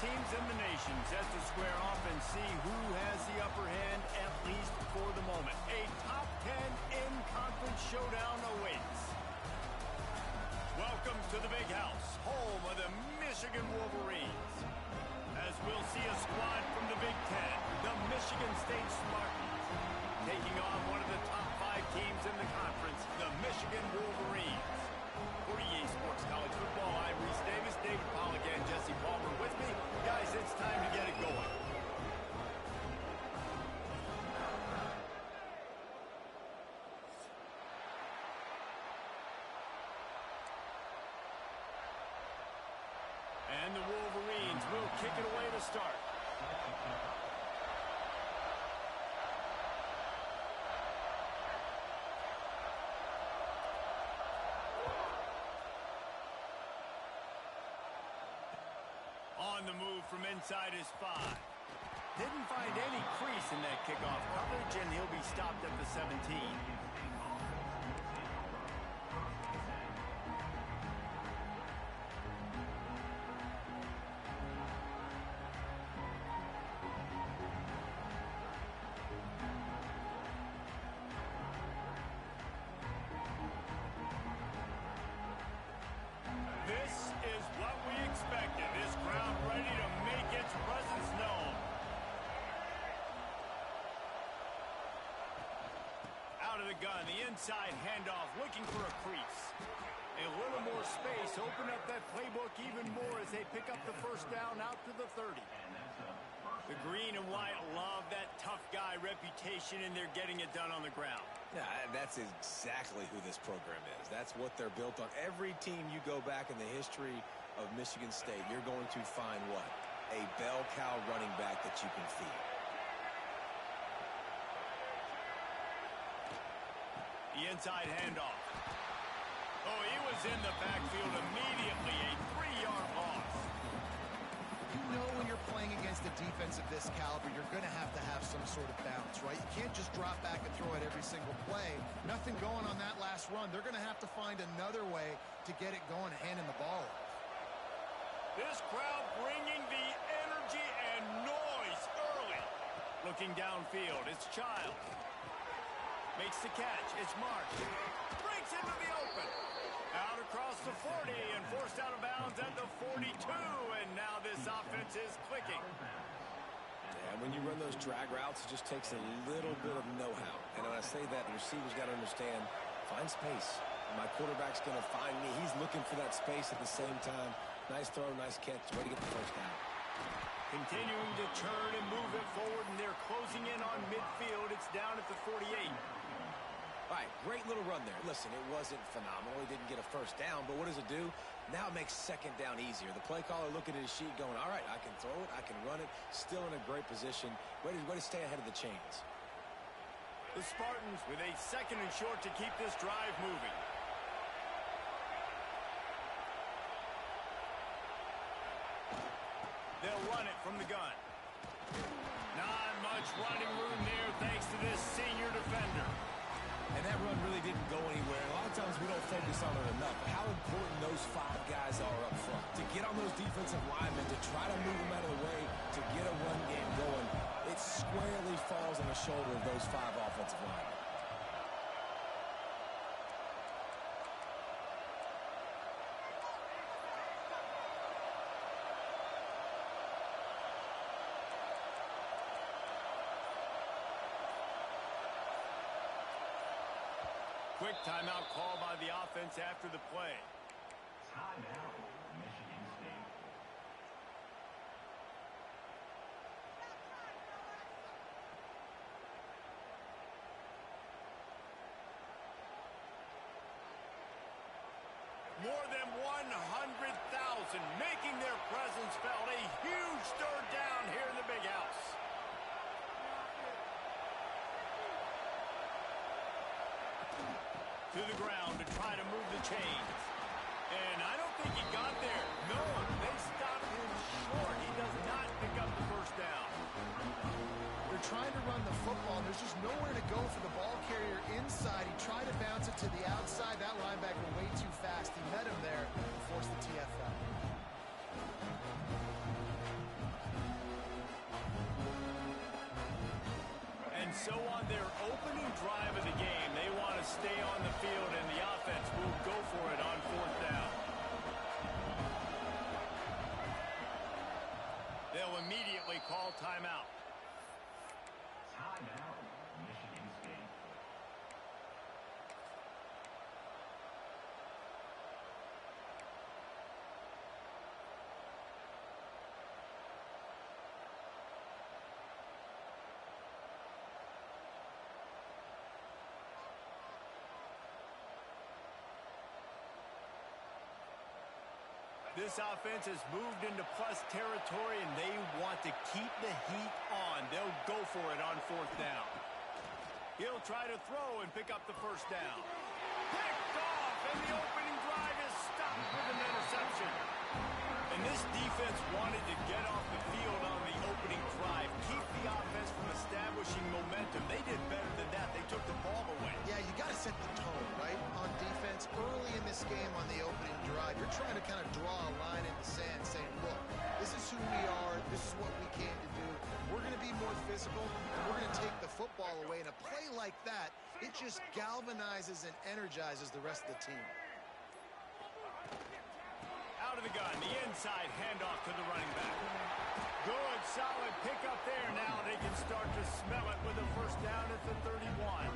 teams in the nation set to square off and see who has the upper hand, at least for the moment. A top 10 in-conference showdown awaits. Welcome to the Big House, home of the Michigan Wolverines. As we'll see a squad from the Big Ten, the Michigan State Spartans, taking on one of the top 5 teams in the conference, the Michigan Wolverines. For EA Sports College Football, I'm Reese Davis, David Pollack, and Jesse Palmer with me. Guys, it's time to get it going. And the Wolverines will kick it away to start. On the move from inside his 5. Didn't find any crease in that kickoff coverage, and he'll be stopped at the 17. This is what we expected. This crowd ready to make its presence known. Out of the gun, the inside handoff, looking for a crease. A little more space, open up that playbook even more as they pick up the first down out to the 30. The green and white love that tough guy reputation, and they're getting it done on the ground. Yeah, that's exactly who this program is. That's what they're built on. Every team you go back in the history of Michigan State, you're going to find what? A bell cow running back that you can feed. The inside handoff. Oh, he was in the backfield immediately. A 3-yard loss. You know when you're playing against a defense of this caliber, you're going to have some sort of bounce, right? You can't just drop back and throw it every single play. Nothing going on that last run. They're going to have to find another way to get it going and handing the ball off. This crowd bringing the energy and noise early. Looking downfield, it's Child. Makes the catch, it's Mark. Breaks into the open. Out across the 40 and forced out of bounds at the 42. And now this offense is clicking. Yeah, when you run those drag routes, it just takes a little bit of know-how. And when I say that, the receiver's got to understand, find space. My quarterback's going to find me. He's looking for that space at the same time. Nice throw, nice catch. Way to get the first down. Continuing to turn and move it forward, and they're closing in on midfield. It's down at the 48. All right, great little run there. Listen, it wasn't phenomenal. He didn't get a first down, but what does it do? Now it makes second down easier. The play caller looking at his sheet going, all right, I can throw it, I can run it. Still in a great position. Way to stay ahead of the chains. The Spartans with a 2nd and short to keep this drive moving. They'll run it from the gun. Not much running room there thanks to this senior defender. And that run really didn't go anywhere. A lot of times we don't focus on it enough. How important those 5 guys are up front. To get on those defensive linemen, to try to move them out of the way, to get a run game going, it squarely falls on the shoulder of those 5 offensive linemen. Quick timeout call by the offense after the play. Timeout, Michigan State. More than 100,000 making their presence felt. A huge 3rd down here in the Big House. To the ground to try to move the chains. And I don't think he got there. No, they stopped him short. He does not pick up the first down. They're trying to run the football, and there's just nowhere to go for the ball carrier inside. He tried to bounce it to the outside. That linebacker way too fast. He met him there and forced the TFL. so on their opening drive of the game, they want to stay on the field, and the offense will go for it on 4th down. They'll immediately call timeout. Timeout, Michigan State. This offense has moved into plus territory, and they want to keep the heat on. They'll go for it on 4th down. He'll try to throw and pick up the 1st down. Picked off, and the opening drive is stopped with an interception. And this defense wanted to get off the field on the opening drive, keep the offense from establishing momentum. They did better than that. They took the ball away. Yeah, you got to set the tone, right, on defense. Early in this game on the opening drive, you're trying to kind of draw a line in the sand saying, look, this is who we are. This is what we came to do. We're going to be more physical, and we're going to take the football away. And a play like that, it just galvanizes and energizes the rest of the team. Out of the gun, the inside handoff to the running back. Good, solid pickup there. Now they can start to smell it with a 1st down at the 31.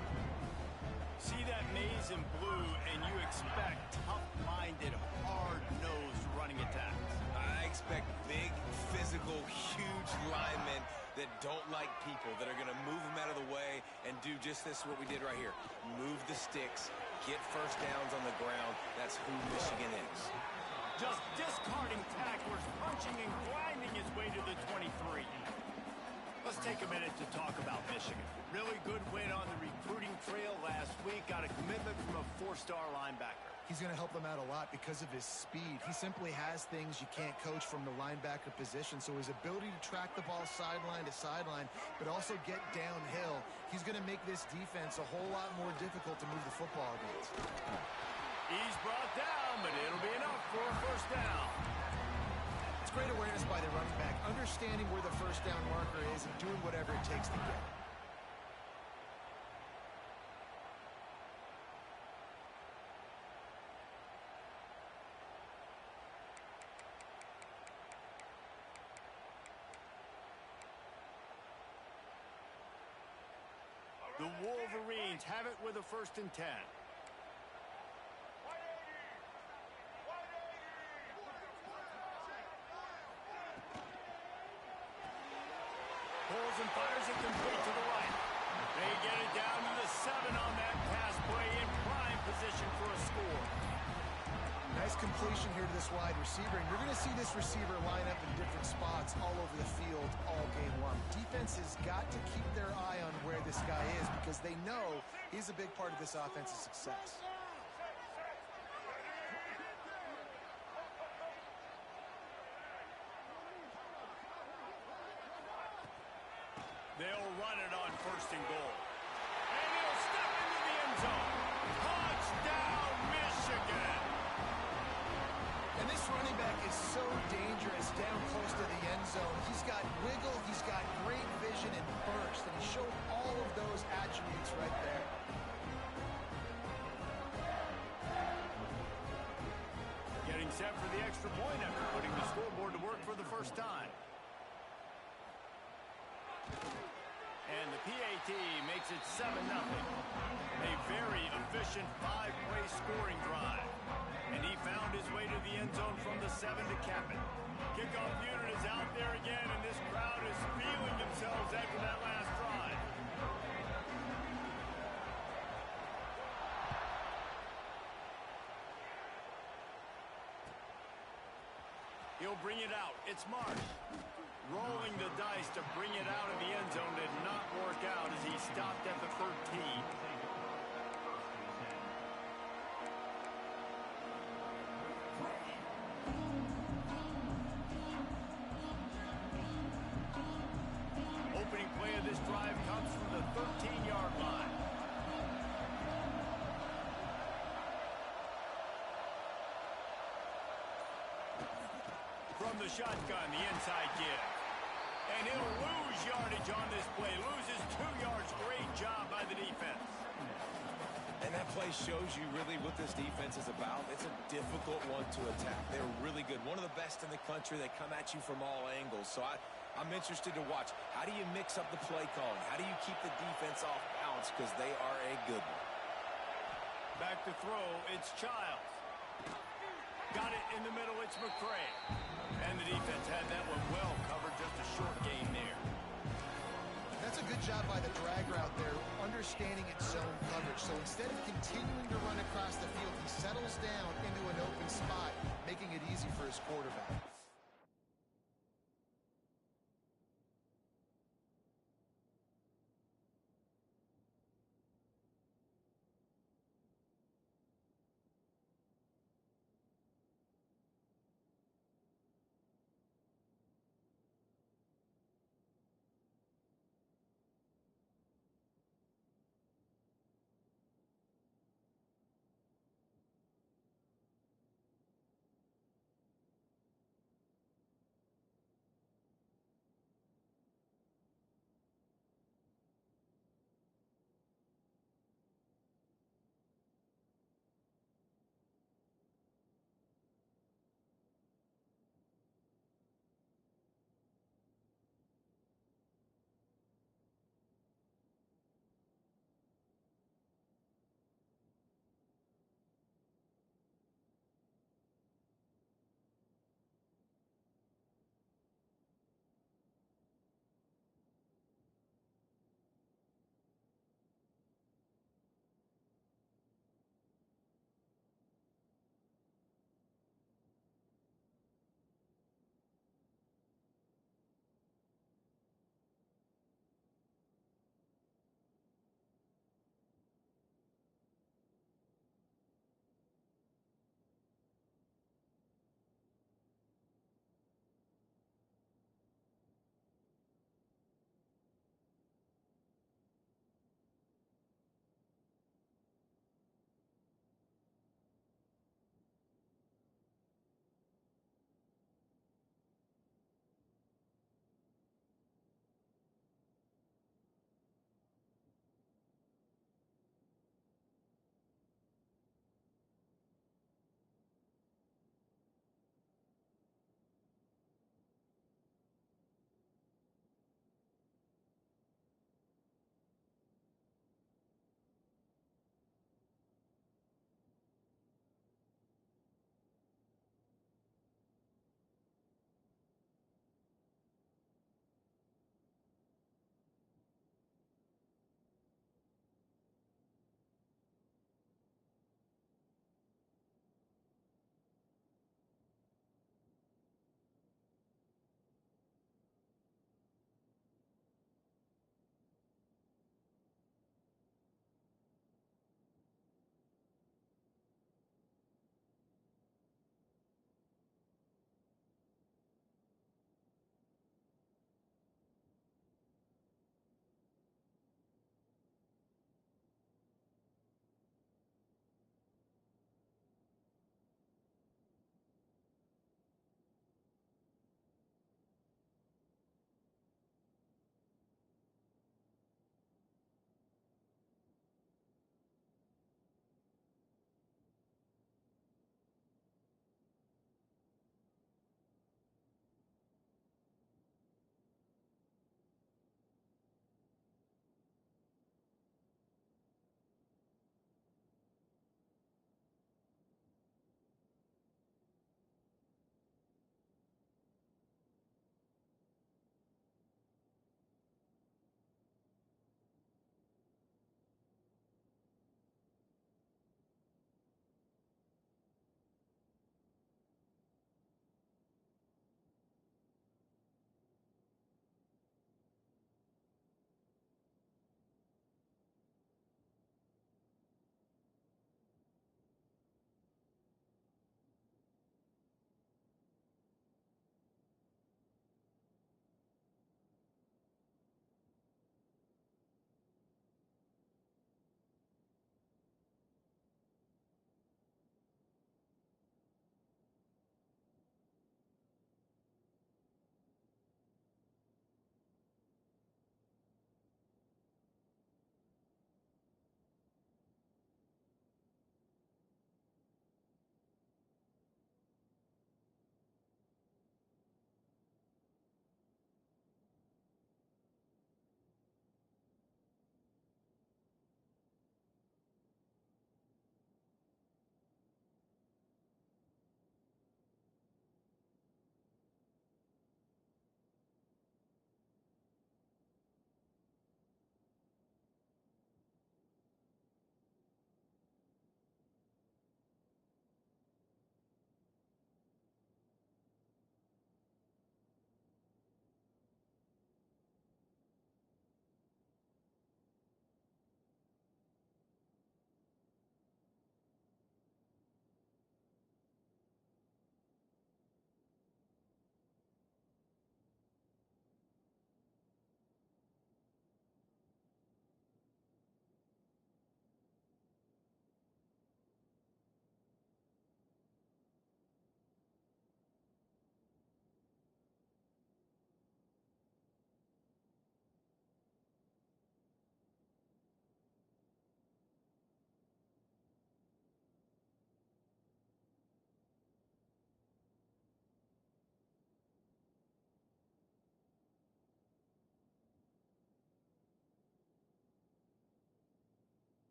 See that maze in blue, and you expect tough-minded, hard-nosed running attacks. I expect big, physical, huge linemen that don't like people, that are going to move them out of the way and do just this, what we did right here. Move the sticks, get 1st downs on the ground. That's who Michigan is. Just discarding tacklers, punching and grinding his way to the 23. Let's take a minute to talk about Michigan. Really good win on the recruiting trail last week. Got a commitment from a 4-star linebacker. He's going to help them out a lot because of his speed. He simply has things you can't coach from the linebacker position. So his ability to track the ball sideline to sideline, but also get downhill, he's going to make this defense a whole lot more difficult to move the football against. He's brought down, but it'll be enough for a 1st down. It's great awareness by the running back, understanding where the 1st down marker is and doing whatever it takes to get it. The Wolverines have it with a 1st and 10. Pulls and fires it complete to the right. They get it down to the 7 on that pass play, in prime position for a score. Nice completion here to this wide receiver, and you're going to see this receiver line up in different spots all over the field all game long. Defense has got to keep their eye on where this guy is because they know he's a big part of this offense's success. They'll run it on 1st and goal. And he'll step into the end zone. Touchdown, Michigan! And this running back is so dangerous down close to the end zone. He's got wiggle, he's got great vision and burst, and he showed all of those attributes right there. Getting set for the extra point after putting the scoreboard to work for the 1st time. And the PAT makes it 7-0. A very efficient 5-play scoring drive. And he found his way to the end zone from the 7 to cap it. Kickoff unit is out there again, and this crowd is feeling themselves after that last drive. He'll bring it out. It's Marsh. Rolling the dice to bring it out of the end zone did not work out as he stopped at the 13. Opening play of this drive comes from the 13-yard line. From the shotgun, the inside give. And he'll lose yardage on this play. Loses 2 yards. Great job by the defense. And that play shows you really what this defense is about. It's a difficult one to attack. They're really good. One of the best in the country. They come at you from all angles. So I'm interested to watch. How do you mix up the play calling? How do you keep the defense off balance? Because they are a good one. Back to throw, it's Childs. Got it in the middle, it's McCray. And the defense had that one well covered, just a short gain there. That's a good job by the drag route there, understanding its zone coverage. So instead of continuing to run across the field, he settles down into an open spot, making it easy for his quarterback.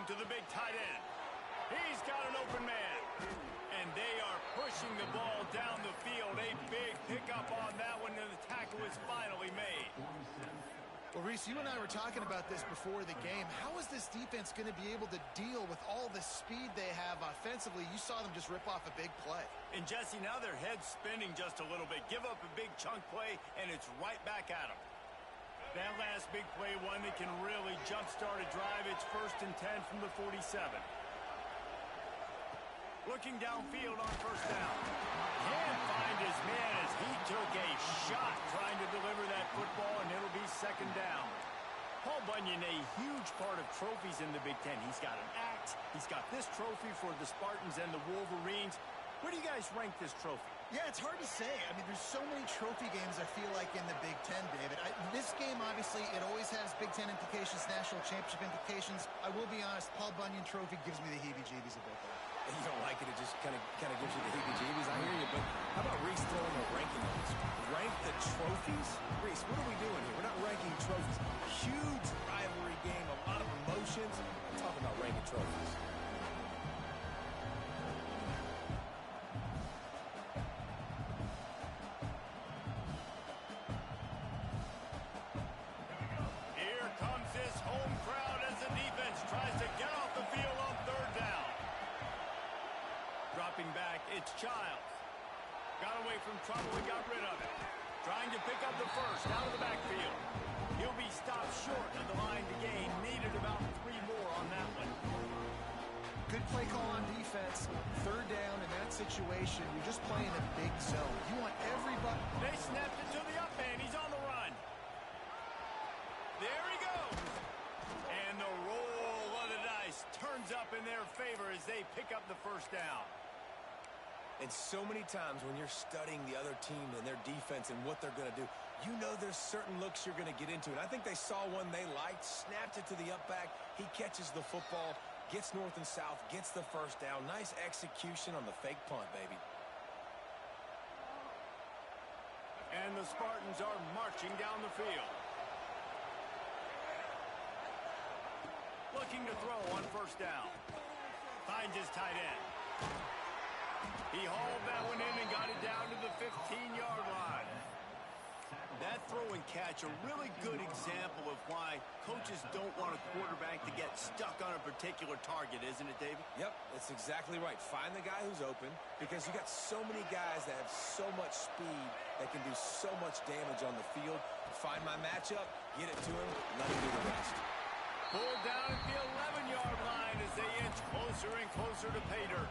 to the big tight end. He's got an open man. And they are pushing the ball down the field. A big pickup on that one, and the tackle is finally made. Well, Reese, you and I were talking about this before the game. How is this defense going to be able to deal with all the speed they have offensively? You saw them just rip off a big play. And, Jesse, now their head's spinning just a little bit. Give up a big chunk play, and it's right back at them. That last big play, one that can really jumpstart a drive. It's 1st and 10 from the 47. Looking downfield on 1st down. Can't find his man as he took a shot trying to deliver that football, and it'll be 2nd down. Paul Bunyan, a huge part of trophies in the Big Ten. He's got an axe. He's got this trophy for the Spartans and the Wolverines. Where do you guys rank this trophy? Yeah, it's hard to say. I mean, there's so many trophy games, I feel like, in the Big Ten, David. This game, obviously, it always has Big Ten implications, national championship implications. I will be honest, Paul Bunyan trophy gives me the heebie-jeebies a bit, though. You don't like it, it just kind of gives you the heebie-jeebies. I hear you, but how about Reese throwing a ranking on this? Rank the trophies? Reese, what are we doing here? We're not ranking trophies. Huge rivalry game, a lot of emotions. I'm talking about ranking trophies. Here comes this home crowd as the defense tries to get off the field on 3rd down. Dropping back, it's Childs. Got away from trouble and got rid of it. Trying to pick up the first out of the backfield. He'll be stopped short of the line to gain. Needed about 3 more on that one. Good play call on defense. 3rd down in that situation. You're just playing a big zone. You want everybody. They snapped it to the up man. He's on the run. There he goes. And the roll of the dice turns up in their favor as they pick up the 1st down. And so many times when you're studying the other team and their defense and what they're going to do, you know there's certain looks you're going to get into. And I think they saw one they liked, snapped it to the up back. He catches the football, gets north and south, gets the 1st down. Nice execution on the fake punt, baby. And the Spartans are marching down the field. Looking to throw on 1st down. Finds his tight end. He hauled that one in and got it down to the 15-yard line. That throw and catch, a really good example of why coaches don't want a quarterback to get stuck on a particular target, isn't it, David? Yep, that's exactly right. Find the guy who's open because you got so many guys that have so much speed that can do so much damage on the field. Find my matchup, get it to him, let him do the rest. Pulled down at the 11-yard line as they inch closer and closer to pay dirt.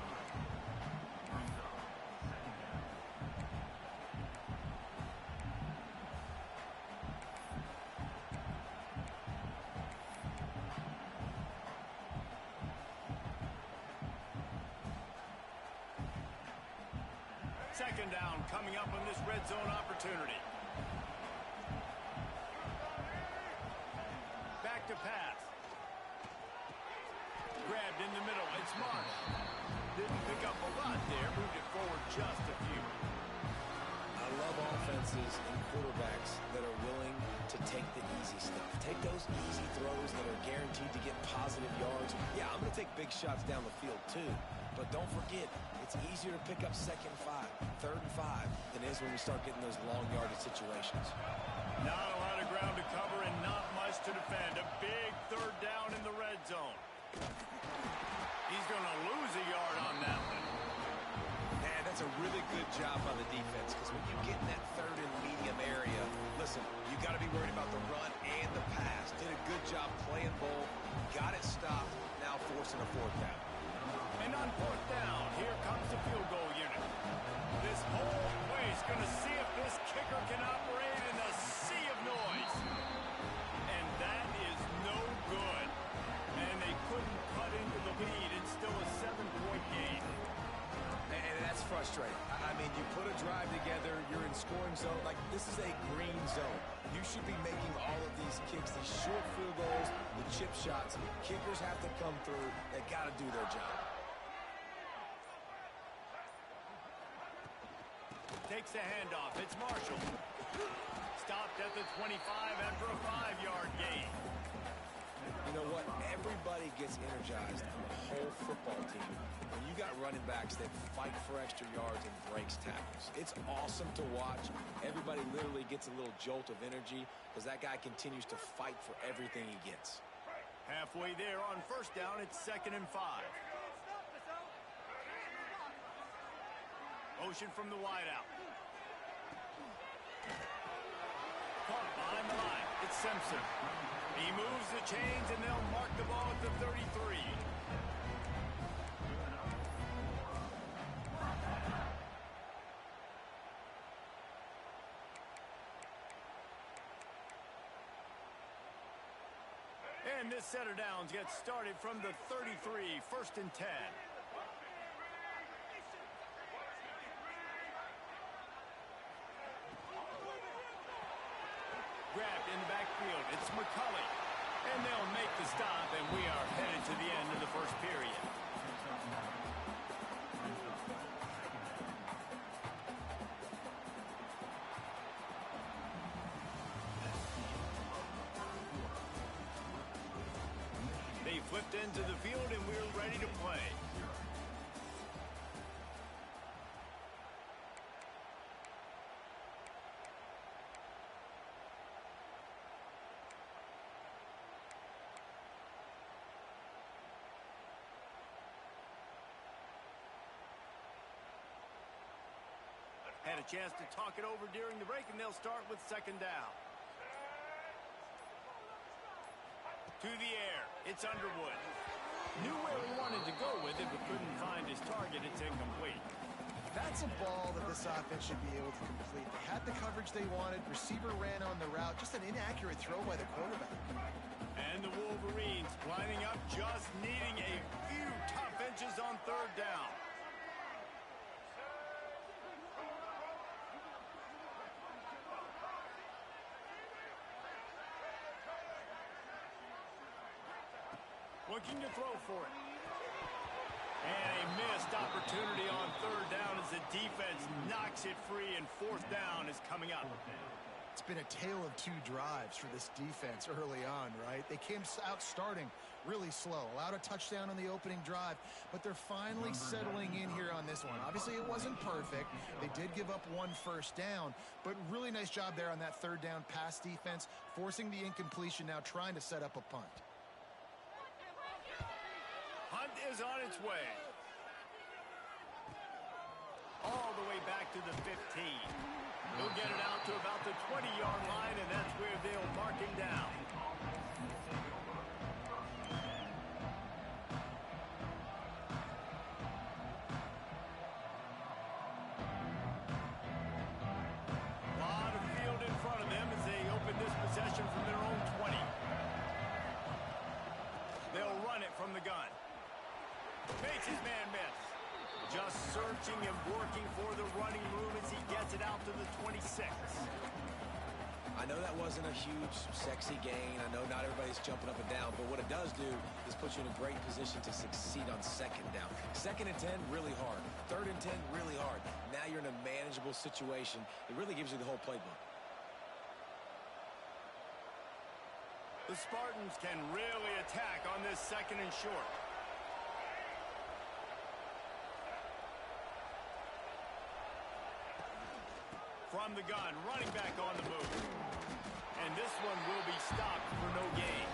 Second down coming up on this red zone opportunity. Back to pass. Grabbed in the middle. It's Marsh. Didn't pick up a lot there. Moved it forward just a few. I love offenses and quarterbacks that are willing to take the easy stuff. Take those easy throws that are guaranteed to get positive yards. Yeah, I'm going to take big shots down the field too. But don't forget, it's easier to pick up 2nd and 5, 3rd and 5 than it is when we start getting those long yardage situations. Not a lot of ground to cover and not much to defend. A big 3rd down in the red zone. He's going to lose a yard on that one. Man, that's a really good job by the defense because when you get in that 3rd and medium area, listen, you got to be worried about the run and the pass. Did a good job playing both, got it stopped, now forcing a 4th down. And on 4th down, here comes the field goal unit. This whole place going to see if this kicker can operate in a sea of noise. And that is no good. And they couldn't cut into the lead. It's still a 7-point game. And that's frustrating. I mean, you put a drive together, you're in scoring zone. Like, this is a green zone. You should be making all of these kicks, these short field goals, the chip shots. Kickers have to come through. They got to do their job. Takes the handoff. It's Marshall. Stopped at the 25 after a 5-yard gain. You know what? Everybody gets energized on the whole football team when you got running backs that fight for extra yards and breaks tackles. It's awesome to watch. Everybody literally gets a little jolt of energy because that guy continues to fight for everything he gets. Halfway there on first down, it's 2nd and 5. Motion from the wideout. Caught behind the line. It's Simpson. He moves the chains, and they'll mark the ball at the 33. And this set of downs gets started from the 33, 1st and 10. Grabbed in the backfield. It's McCulley. And they'll make the stop, and we are headed to the end of the first period. They flipped into the field, and we're ready to play. Had a chance to talk it over during the break, and they'll start with 2nd down. To the air, it's Underwood. Knew where he wanted to go with it, but couldn't find his target. It's incomplete. That's a ball that this offense should be able to complete. They had the coverage they wanted. Receiver ran on the route. Just an inaccurate throw by the quarterback. And the Wolverines lining up, just needing a few tough inches on 3rd down. Looking to throw for it. And a missed opportunity on 3rd down as the defense knocks it free, and 4th down is coming up. It's been a tale of 2 drives for this defense early on, right? They came out starting really slow, allowed a touchdown on the opening drive, but they're finally settling in here on this one. Obviously, it wasn't perfect. They did give up 1 first down, but really nice job there on that 3rd down pass defense, forcing the incompletion, now trying to set up a punt. Hunt is on its way. All the way back to the 15. He'll get it out to about the 20-yard line, and that's where they'll mark him down. A lot of field in front of them as they open this possession from their own 20. They'll run it from the gun. Makes his man miss. Just searching and working for the running room as he gets it out to the 26. I know that wasn't a huge, sexy gain. I know not everybody's jumping up and down, but what it does do is put you in a great position to succeed on 2nd down. 2nd and 10, really hard. 3rd and 10, really hard. Now you're in a manageable situation. It really gives you the whole playbook. The Spartans can really attack on this 2nd and short. From the gun, running back on the move. And this one will be stopped for no gain.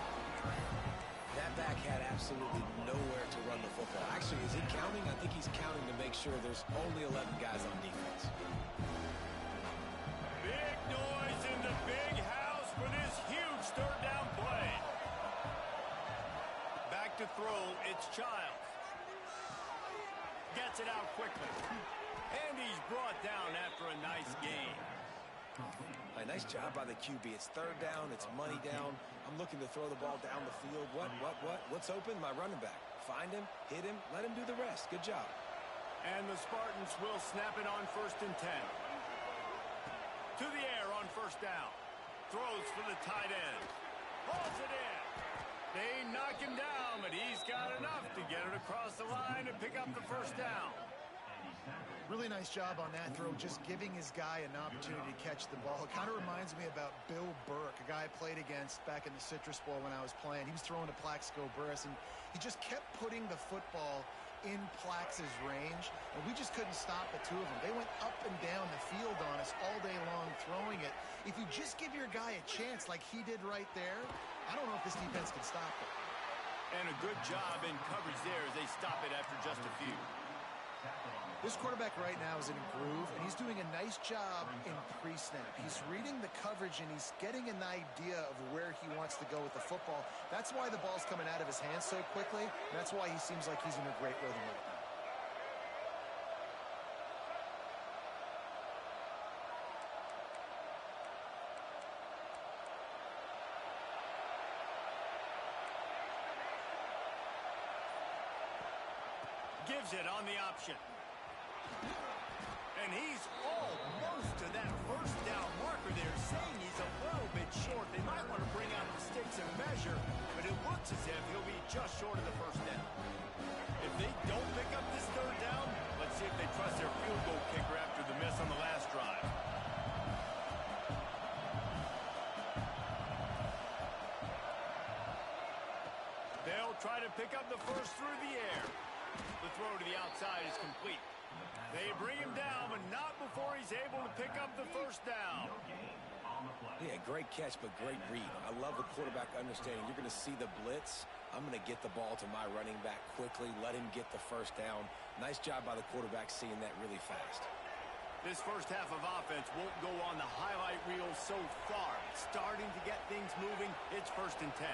That back had absolutely nowhere to run the football. Actually, is he counting? I think he's counting to make sure there's only 11 guys on defense. Big noise in the big house for this huge 3rd down play. Back to throw, it's Childs. Gets it out quickly. And he's brought down after a nice gain. A nice job by the QB. It's 3rd down. It's money down. I'm looking to throw the ball down the field. What's open? My running back. Find him, hit him, let him do the rest. Good job. And the Spartans will snap it on 1st and 10. To the air on 1st down. Throws for the tight end. Hauls it in. They knock him down, but he's got enough to get it across the line and pick up the 1st down. Really nice job on that throw, just giving his guy an opportunity to catch the ball. It kind of reminds me about Bill Burke, a guy I played against back in the Citrus Bowl when I was playing. He was throwing to Plaxico Burress, and he just kept putting the football in Plax's range, and we just couldn't stop the two of them. They went up and down the field on us all day long throwing it. If you just give your guy a chance like he did right there, I don't know if this defense can stop it. And a good job in coverage there as they stop it after just a few. This quarterback right now is in a groove, and he's doing a nice job in pre-snap. He's reading the coverage, and he's getting an idea of where he wants to go with the football. That's why the ball's coming out of his hands so quickly, and that's why he seems like he's in a great rhythm right now. Gives it on the option. And he's almost to that first down marker there, saying he's a little bit short. They might want to bring out the sticks and measure, but it looks as if he'll be just short of the first down. If they don't pick up this third down, let's see if they trust their field goal kicker after the miss on the last drive. They'll try to pick up the first through the air. The throw to the outside is complete. They bring him down, but not before he's able to pick up the first down. Yeah, great catch, but great read. I love the quarterback understanding. You're going to see the blitz. I'm going to get the ball to my running back quickly, let him get the first down. Nice job by the quarterback seeing that really fast. This first half of offense won't go on the highlight reel so far. Starting to get things moving. It's 1st and 10.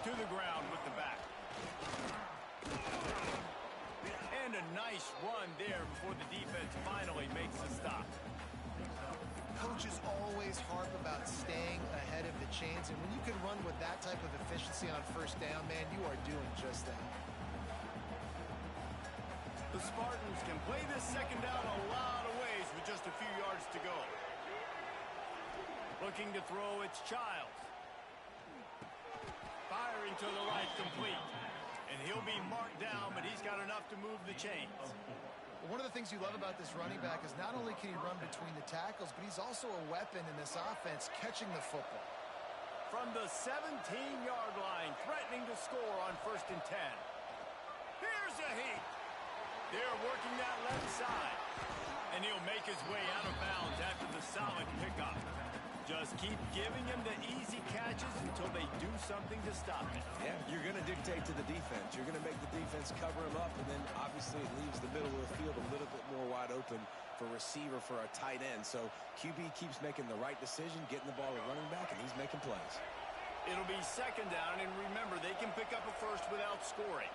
To the ground with the back. And a nice run there before the defense finally makes the stop. Coaches always harp about staying ahead of the chains, and when you can run with that type of efficiency on first down, man, you are doing just that. The Spartans can play this second down a lot of ways with just a few yards to go. Looking to throw, it's Childs. Firing to the right, complete. And he'll be marked down, but he's got enough to move the chains. One of the things you love about this running back is not only can he run between the tackles, but he's also a weapon in this offense, catching the football. From the 17-yard line, threatening to score on 1st and 10. Here's a heat. They're working that left side. And he'll make his way out of bounds after the solid pickup. Just keep giving him the easy catches until they do something to stop it. Yeah, you're going to dictate to the defense. You're going to make the defense cover him up, and then obviously it leaves the middle of the field a little bit more wide open for receiver, for a tight end. So QB keeps making the right decision, getting the ball to running back, and he's making plays. It'll be second down, and remember, they can pick up a first without scoring.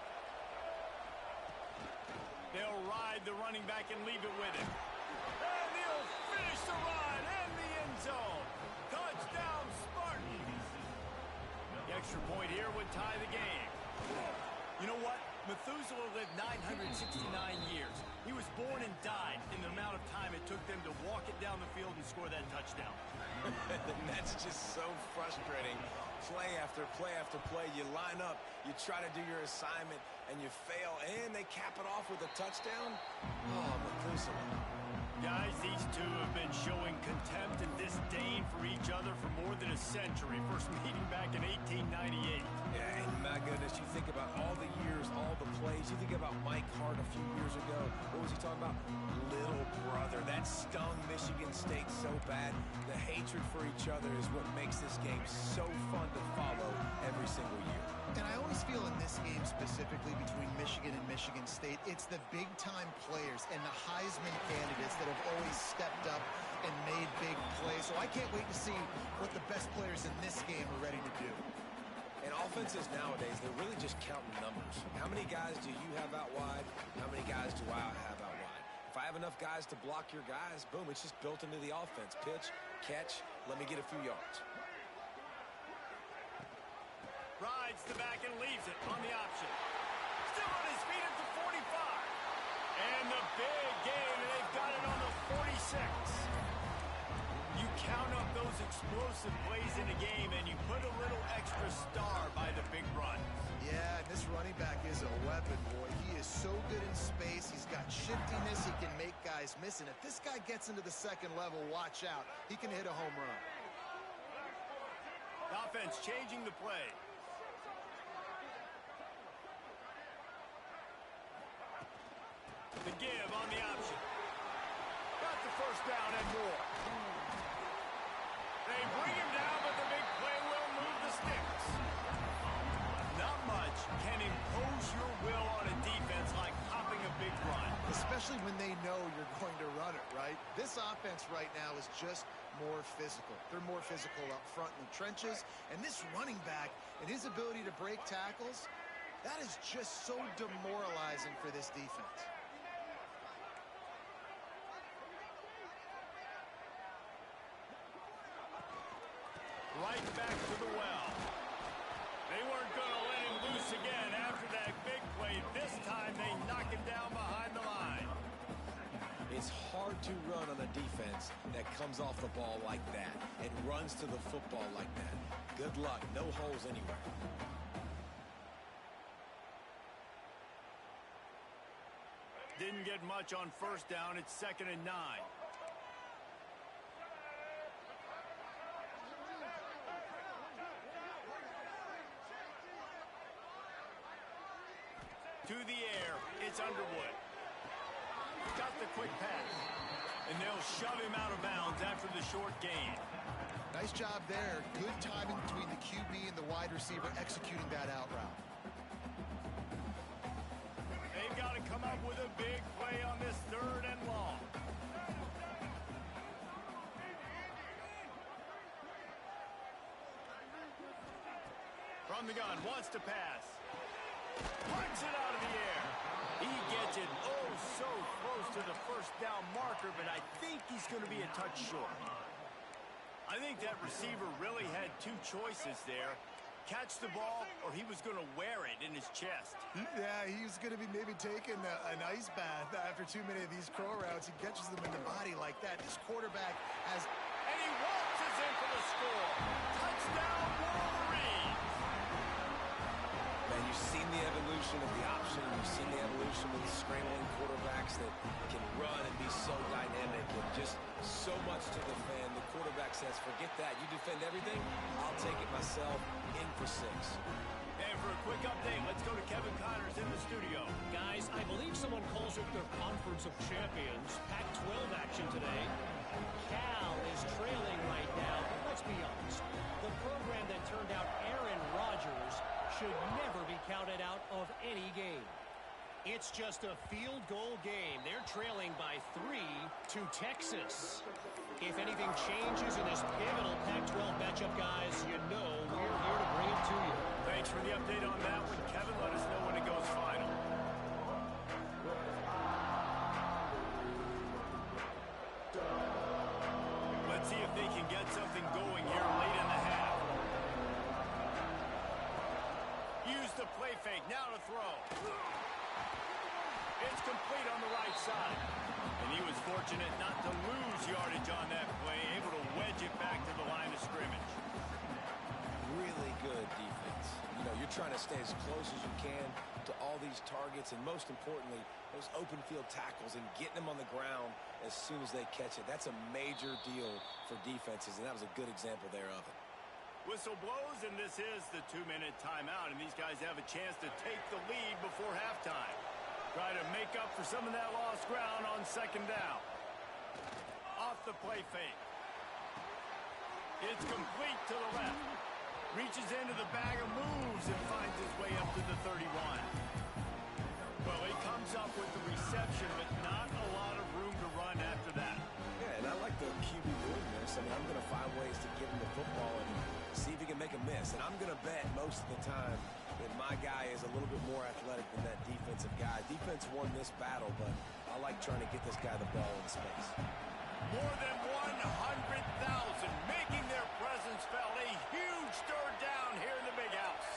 They'll ride the running back and leave it with him. And he'll finish the run in the end zone. Touchdown, Spartans. The extra point here would tie the game. You know what? Methuselah lived 969 years. He was born and died in the amount of time it took them to walk it down the field and score that touchdown. And that's just so frustrating. Play after play after play. You line up, you try to do your assignment, and you fail, and they cap it off with a touchdown? Oh, Methuselah. Guys, these two have been showing contempt and disdain for each other for more than a century. First meeting back in 1898. Yeah, and my goodness, you think about all the years, all the plays. You think about Mike Hart a few years ago. What was he talking about? Little brother. That stung Michigan State so bad. The hatred for each other is what makes this game so fun to follow every single year. And I always feel in this game specifically between Michigan and Michigan State, it's the big-time players and the Heisman candidates that have always stepped up and made big plays. So I can't wait to see what the best players in this game are ready to do. And offenses nowadays, they're really just counting numbers. How many guys do you have out wide? How many guys do I have out wide? If I have enough guys to block your guys, boom, it's just built into the offense. Pitch, catch, let me get a few yards. Rides the back and leaves it on the option. Still on his feet at the 45. And the big game, and they've got it on the 46. You count up those explosive plays in a game, and you put a little extra star by the big runs. Yeah, and this running back is a weapon, boy. He is so good in space. He's got shiftiness. He can make guys miss. And if this guy gets into the second level, watch out. He can hit a home run. Offense changing the play. The give on the option. Got the first down and more. They bring him down, but the big play will move the sticks. Not much can impose your will on a defense like hopping a big run. Especially when they know you're going to run it, right? This offense right now is just more physical. They're more physical up front in the trenches. And this running back and his ability to break tackles, that is just so demoralizing for this defense. Right back to the well. They weren't going to let him loose again after that big play. This time they knock him down behind the line. It's hard to run on a defense that comes off the ball like that and runs to the football like that. Good luck. No holes anywhere. Didn't get much on first down. It's 2nd and 9. To the air, it's Underwood. Got the quick pass. And they'll shove him out of bounds after the short gain. Nice job there. Good timing between the QB and the wide receiver executing that out route. They've got to come up with a big play on this 3rd and long. From the gun, wants to pass. Punch it out of the air. He gets it so close to the first down marker, but I think he's going to be a touch short. I think that receiver really had two choices there. Catch the ball, or he was going to wear it in his chest. Yeah, he's going to be maybe taking an ice bath after too many of these crow routes. He catches them in the body like that. This quarterback has... And he waltzes in for the score. Touchdown, Wolverines! Man, you've seen the evolution of the option. You've seen the evolution of the scrambling quarterbacks that can run and be so dynamic and just so much to defend. The quarterback says, forget that. You defend everything, I'll take it myself. In for 6. And for a quick update, let's go to Kevin Connors in the studio. Guys, I believe someone calls it their Conference of Champions. Pac-12 action today. Cal is trailing right now. Let's be honest. The program that turned out Aaron Rodgers should never be counted out of any game. It's just a field goal game. They're trailing by 3 to Texas. If anything changes in this pivotal Pac-12 matchup, guys, you know we're here to bring it to you. Thanks for the update on that one, Kevin. Let us know when it goes final. Let's see if they can get something going here late in the half. Use the play fake. Now to throw. It's complete on the right side. And he was fortunate not to lose yardage on that play, able to wedge it back to the line of scrimmage. Really good defense. You know, you're trying to stay as close as you can to all these targets, and most importantly, those open field tackles and getting them on the ground as soon as they catch it. That's a major deal for defenses, and that was a good example there of it. Whistle blows, and this is the 2-minute timeout, and these guys have a chance to take the lead before halftime. Try to make up for some of that lost ground on 2nd down. Off the play fake. It's complete to the left. Reaches into the bag of moves and finds his way up to the 31. Well, he comes up with the reception, but not a lot of room to run after that. Yeah, and I like the QB doing this. I mean, I'm going to find ways to give him the football and see if he can make a miss. And I'm going to bet most of the time that my guy is a little bit more athletic than that defensive guy. Defense won this battle, but I like trying to get this guy the ball in space. More than 100,000 making their presence felt. A huge third down here in the big house.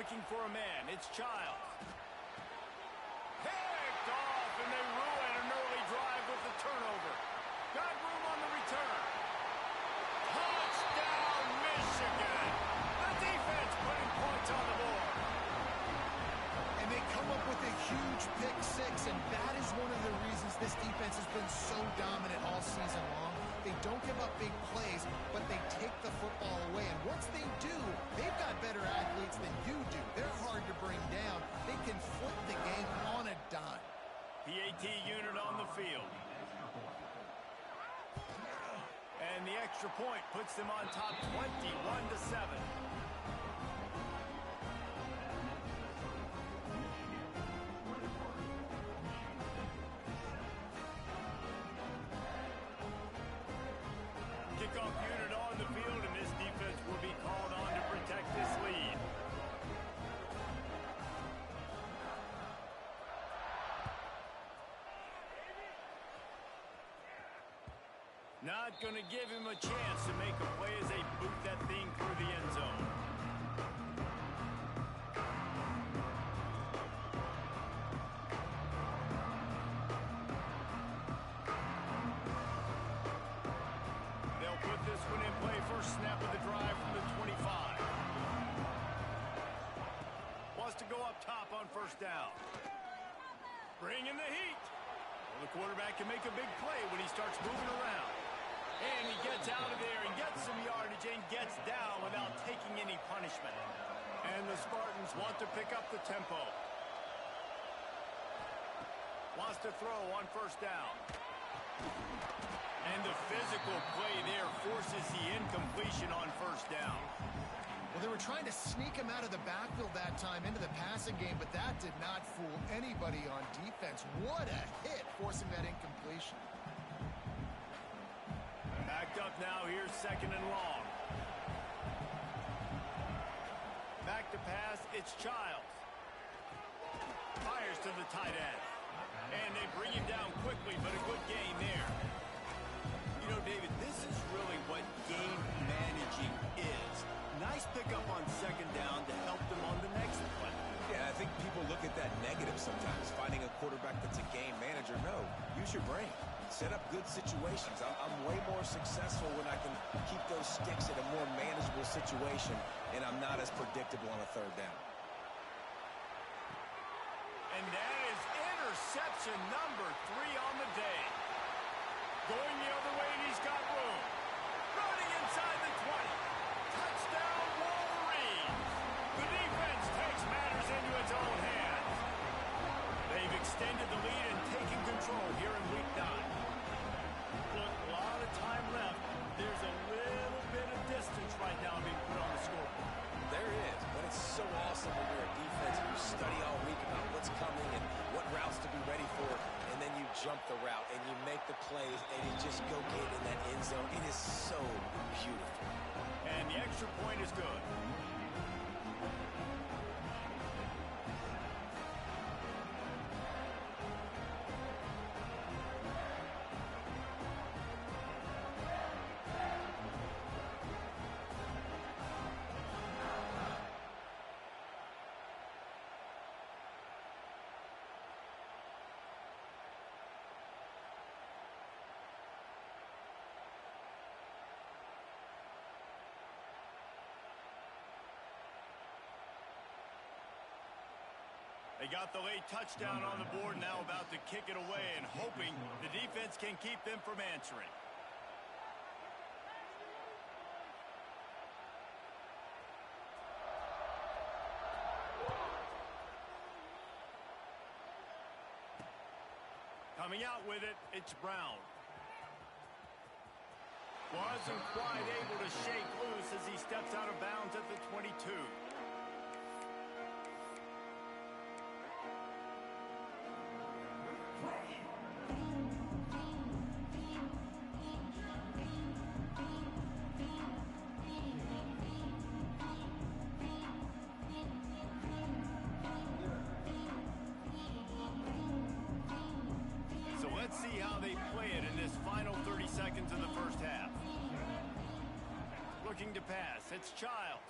looking for a man. It's Childs. Picked off, and they ruin an early drive with the turnover. Got room on the return. Touchdown, Michigan! The defense putting points on the board. And they come up with a huge pick six, and that is one of the reasons this defense has been so dominant all season long. They don't give up big plays, but they take the football away. And once they do, they've got better athletes than you do. They're hard to bring down. They can flip the game on a dime. PAT unit on the field. And the extra point puts them on top 21-7. Kickoff unit on the field, and this defense will be called on to protect this lead. Not going to give him a chance to make a play as they boot that thing through the end zone. They'll put this one in play. First snap of the drive from the 25. Wants to go up top on first down. Bring in the heat. Well, the quarterback can make a big play when he starts moving around. And he gets out of there and gets some yardage and gets down without taking any punishment. And the Spartans want to pick up the tempo. Wants to throw on first down. And the physical play there forces the incompletion on first down. Well, they were trying to sneak him out of the backfield that time into the passing game, but that did not fool anybody on defense. What a hit, forcing that incompletion. Backed up now, here's second and long. Back to pass, it's Childs. Fires to the tight end. And they bring him down quickly, but a good gain there. You know, David, this is really what game managing is. Nice pickup on second down to help them on the next play. Yeah, I think people look at that negative sometimes, finding a quarterback that's a game manager. No, use your brain. Set up good situations. I'm way more successful when I can keep those sticks in a more manageable situation, and I'm not as predictable on a third down. And that is interception number 3 on the day. Going the other way, and he's got room. Running inside the 20. Touchdown, Wolverines. The defense takes matters into its own hands. They've extended the lead and taken control here in week 9. Look, a lot of time left. There's a little bit of distance right now being put on the scoreboard. There is, but it's so awesome when you're a defense and you study all week about what's coming and what routes to be ready for, and then you jump the route and you make the plays and you just go get in that end zone. It is so beautiful. And the extra point is good. They got the late touchdown on the board, now about to kick it away and hoping the defense can keep them from answering. Coming out with it, it's Brown. Wasn't quite able to shake loose as he steps out of bounds at the 22. So let's see how they play it in this final 30 seconds of the first half. Looking to pass, it's Childs.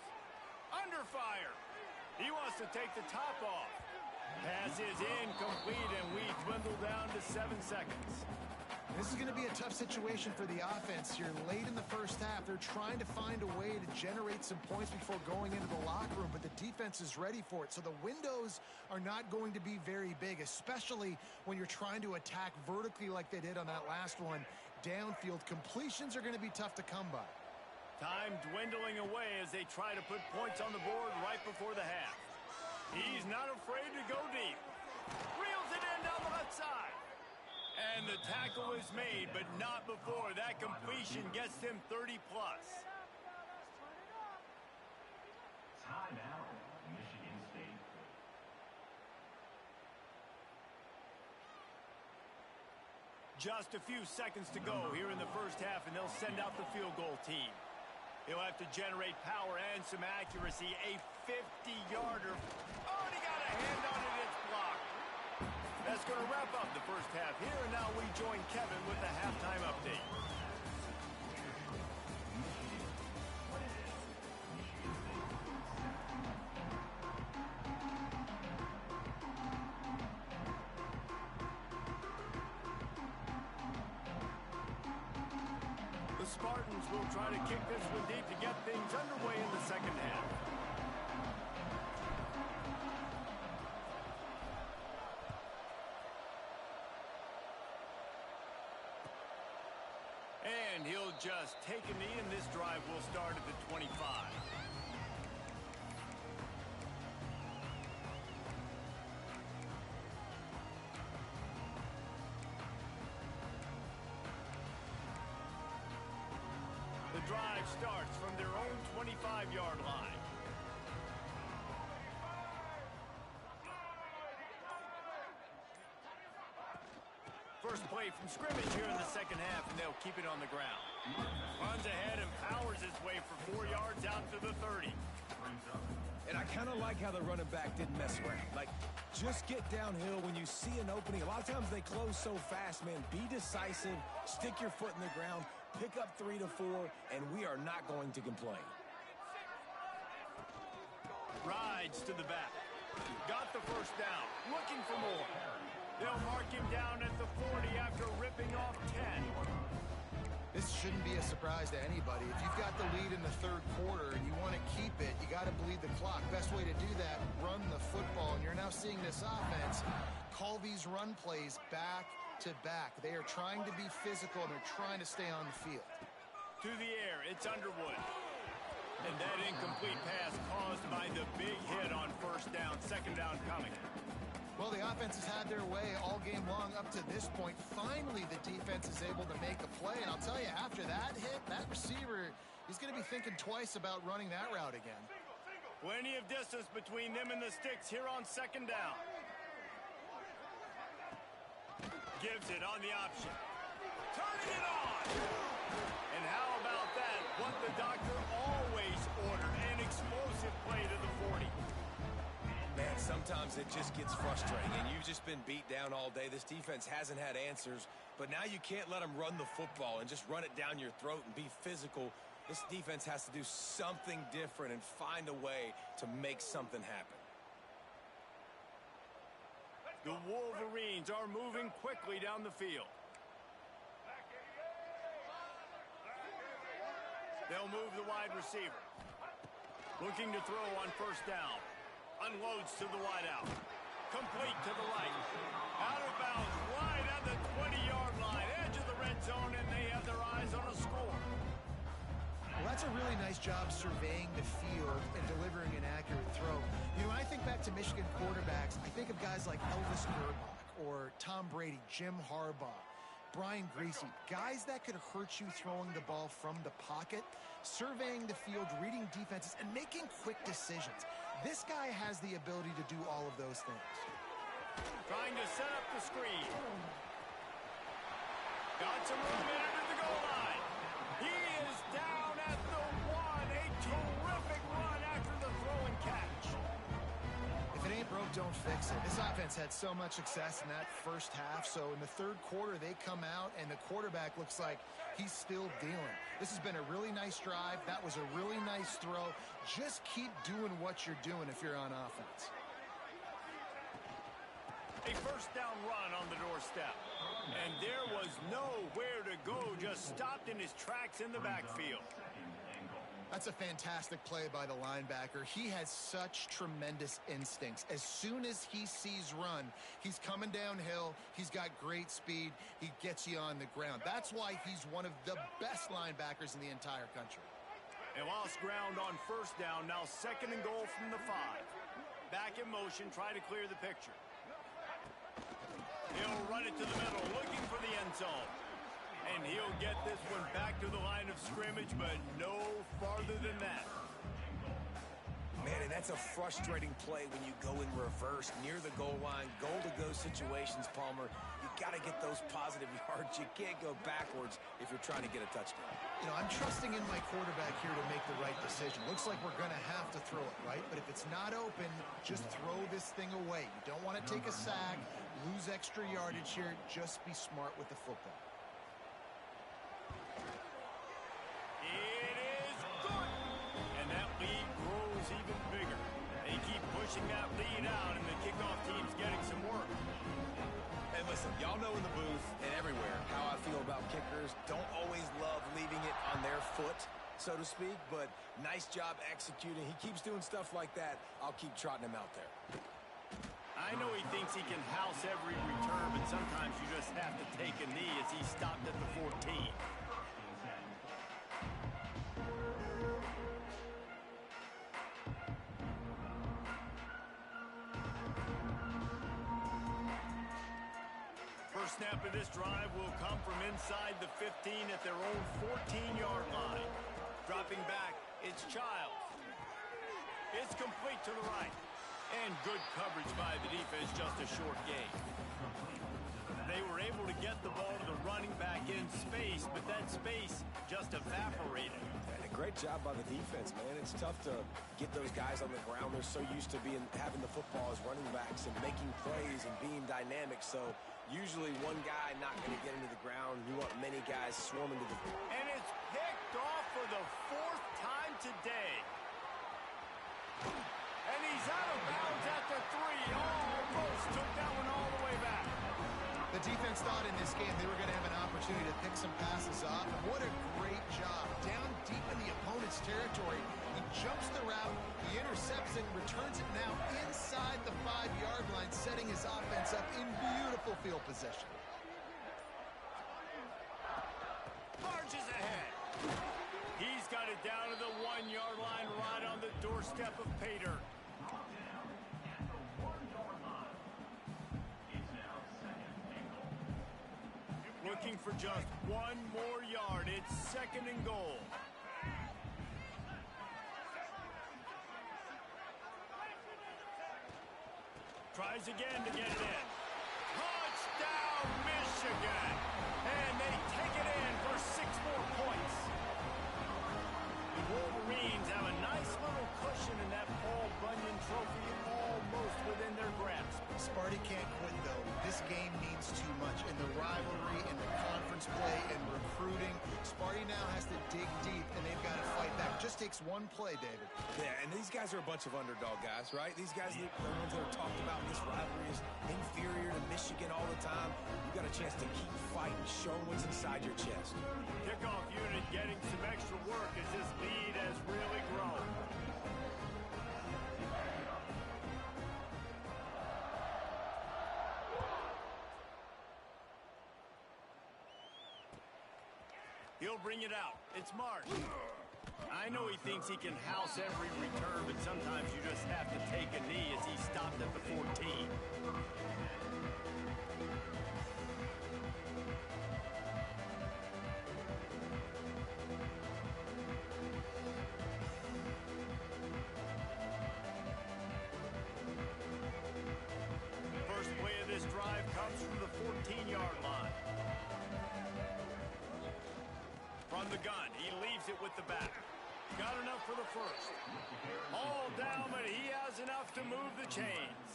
Under fire. He wants to take the top off. Pass is incomplete, and we dwindle down to 7 seconds. This is going to be a tough situation for the offense here. Late in the first half, they're trying to find a way to generate some points before going into the locker room, but the defense is ready for it. So the windows are not going to be very big, especially when you're trying to attack vertically like they did on that last one. Downfield completions are going to be tough to come by. Time dwindling away as they try to put points on the board right before the half. He's not afraid to go deep. Reels it in down the left side. And the tackle is made, but not before that completion gets him 30-plus. Timeout, Michigan State. Just a few seconds to go here in the first half, and they'll send out the field goal team. He'll have to generate power and some accuracy. A 50-yarder. Oh, and he got a hand on it. It's blocked. That's going to wrap up the first half here, and now we join Kevin with the halftime update. The Spartans will try to kick this one deep to get things underway in the second half. And he'll just take a knee, and this drive will start at the 25. The drive starts from their own 25-yard line. First play from scrimmage here in the second half, and they'll keep it on the ground. Runs ahead and powers his way for 4 yards out to the 30. And I kind of like how the running back didn't mess around. Like, just get downhill when you see an opening. A lot of times they close so fast, man. Be decisive, stick your foot in the ground, pick up 3 to 4, and we are not going to complain. Rides to the back. Got the first down. Looking for more. They'll mark him down at the 40 after ripping off 10. This shouldn't be a surprise to anybody. If you've got the lead in the third quarter and you want to keep it, you got to bleed the clock. Best way to do that, run the football. And you're now seeing this offense call these run plays back to back. They are trying to be physical, and they're trying to stay on the field. To the air, it's Underwood. And that incomplete pass caused by the big hit on first down. Second down coming. Well, the offense has had their way all game long up to this point. Finally, the defense is able to make a play. And I'll tell you, after that hit, that receiver, he's going to be thinking twice about running that route again. Plenty of distance between them and the sticks here on second down. Gives it on the option. Turning it on! And how about that? What the doctor always ordered, an explosive play to the 40. Man, sometimes it just gets frustrating, and you've just been beat down all day. This defense hasn't had answers, but now you can't let them run the football and just run it down your throat and be physical. This defense has to do something different and find a way to make something happen. The Wolverines are moving quickly down the field. They'll move the wide receiver. Looking to throw on first down. Unloads to the wideout. Complete to the right. Out of bounds, right at the 20-yard line. Edge of the red zone, and they have their eyes on a score. Well, that's a really nice job surveying the field and delivering an accurate throw. You know, when I think back to Michigan quarterbacks, I think of guys like Elvis Grbac or Tom Brady, Jim Harbaugh, Brian Griese, guys that could hurt you throwing the ball from the pocket, surveying the field, reading defenses, and making quick decisions. This guy has the ability to do all of those things. Trying to set up the screen. Got some room in under the goal line. He is down at the 1. A terrific run after the throw and catch. If it ain't broke, don't don't fix it. This offense had so much success in that first half, so in the third quarter, they come out, and the quarterback looks like he's still dealing. This has been a really nice drive. That was a really nice throw. Just keep doing what you're doing if you're on offense. A first down run on the doorstep. And there was nowhere to go, just stopped in his tracks in the backfield. That's a fantastic play by the linebacker. He has such tremendous instincts. As soon as he sees run, he's coming downhill. He's got great speed. He gets you on the ground. That's why he's one of the best linebackers in the entire country. And lost ground on first down. Now 2nd and goal from the 5. Back in motion, try to clear the picture. He'll run it to the middle, looking for the end zone. And he'll get this one back to the line of scrimmage, but no farther than that. Man, and that's a frustrating play when you go in reverse near the goal line, goal-to-go situations, Palmer. You got to get those positive yards. You can't go backwards if you're trying to get a touchdown. You know, I'm trusting in my quarterback here to make the right decision. Looks like we're going to have to throw it, right? But if it's not open, just throw this thing away. You don't want to take a sack, lose extra yardage here. Just be smart with the football. It is good. And that lead grows even bigger. They keep pushing that lead out, and the kickoff team's getting some work. And listen, y'all know in the booth and everywhere how I feel about kickers. Don't always love leaving it on their foot, so to speak, but nice job executing. He keeps doing stuff like that. I'll keep trotting him out there. I know he thinks he can house every return, but sometimes you just have to take a knee as he stopped at the 14. First snap of this drive will come from inside the 15 at their own 14-yard line. Dropping back, it's Childs. It's complete to the right. And good coverage by the defense, just a short gain. They were able to get the ball to the running back in space, but that space just evaporated. And a great job by the defense, man. It's tough to get those guys on the ground. They're so used to having the football as running backs and making plays and being dynamic. So usually one guy not going to get into the ground. You want many guys swarming to the ground. And it's picked off for the 4th time today. And he's out of bounds at the 3. Almost took that one all the way back. The defense thought in this game they were going to have an opportunity to pick some passes off. And what a great job. Down deep in the opponent's territory, he jumps the route, he intercepts it, returns it now inside the 5-yard line, setting his offense up in beautiful field position. Marches ahead. He's got it down to the 1-yard line, right on the doorstep of Pater. Looking for just one more yard. It's 2nd and goal. Tries again to get it in. Touchdown, Michigan! And they take it in for 6 more points. The Wolverines have a nice little cushion in that Paul Bunyan trophy, almost within their grasp. Sparty can't quit, though. This game means too much. In the rivalry, in the conference play, in recruiting, Sparty now has to dig deep, and they've got to fight back. Just takes one play, David. Yeah, and these guys are a bunch of underdog guys, right? These guys, the ones that are talked about in this rivalry is inferior to Michigan all the time. You got a chance to keep fighting, show what's inside your chest. Kickoff unit getting some extra work as this lead has really grown. He'll bring it out. It's Marsh. I know he thinks he can house every return, but sometimes you just have to take a knee as he stopped at the 14. First play of this drive comes from the 14-yard line. From the gun, he leaves it with the back. Got enough for the first. All down, but he has enough to move the chains.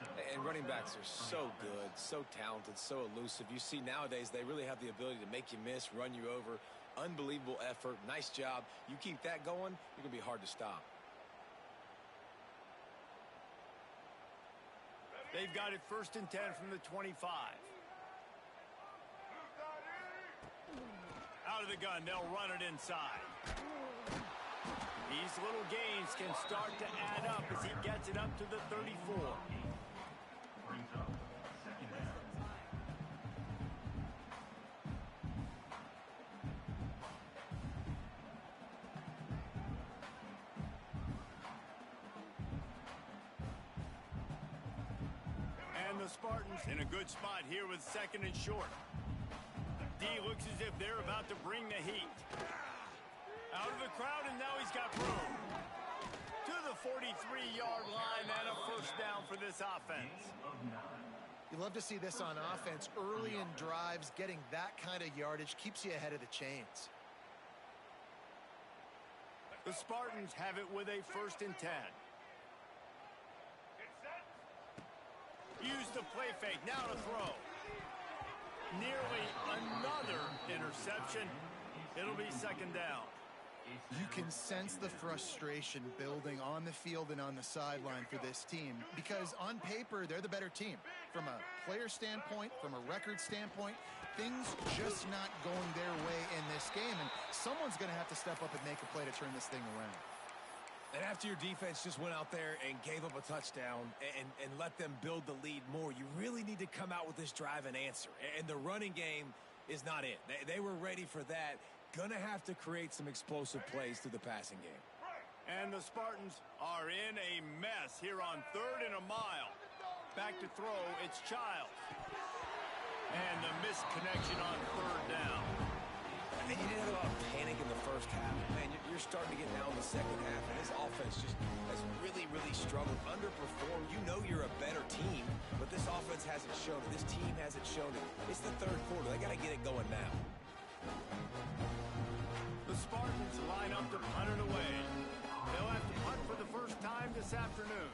And running backs are so good, so talented, so elusive. You see nowadays they really have the ability to make you miss, run you over. Unbelievable effort. Nice job. You keep that going, you're going to be hard to stop. They've got it 1st and 10 from the 25. Out of the gun, they'll run it inside. These little gains can start to add up as he gets it up to the 34. Brings up 2nd down. And the Spartans in a good spot here with 2nd and short. D looks as if they're about to bring the heat. Out of the crowd, and now he's got room. To the 43-yard line, and a 1st down for this offense. You love to see this on offense. Early in drives, getting that kind of yardage keeps you ahead of the chains. The Spartans have it with a 1st and 10. Use the play fake, now to throw. Nearly another interception. It'll be 2nd down. You can sense the frustration building on the field and on the sideline for this team because on paper, they're the better team. From a player standpoint, from a record standpoint, things just not going their way in this game, and someone's going to have to step up and make a play to turn this thing around. And after your defense just went out there and gave up a touchdown and let them build the lead more, you really need to come out with this drive and answer. And the running game is not it. They were ready for that. Gonna have to create some explosive plays through the passing game. And the Spartans are in a mess here on 3rd and a mile. Back to throw, it's Childs. And the missed connection on 3rd down. And you didn't have a lot of panic in the first half. Man, you're starting to get down in the second half, and this offense just has really, really struggled, underperformed. You know you're a better team, but this offense hasn't shown it. This team hasn't shown it. It's the 3rd quarter. They got to get it going now. The Spartans line up to punt it away. They'll have to punt for the 1st time this afternoon.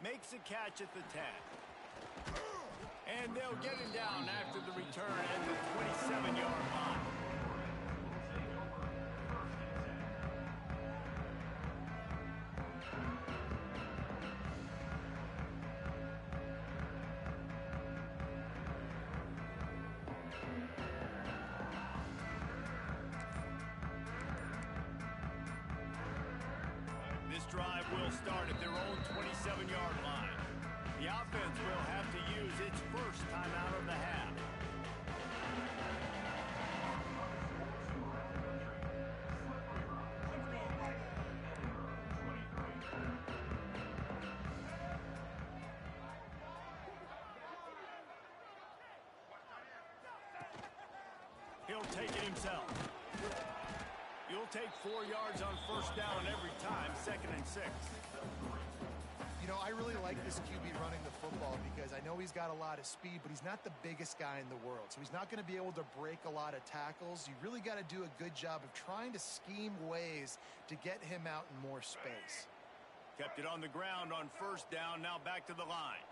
Makes a catch at the 10. And they'll get him down after the return at the 27-yard line. This drive will start at their own 27-yard line. The offense will have to use its 1st time out of the half. He'll take it himself. You'll take 4 yards on 1st down every time, 2nd and 6. You know, I really like this QB running the football because I know he's got a lot of speed, but he's not the biggest guy in the world. So he's not going to be able to break a lot of tackles. You really got to do a good job of trying to scheme ways to get him out in more space. Kept it on the ground on 1st down, now back to the line.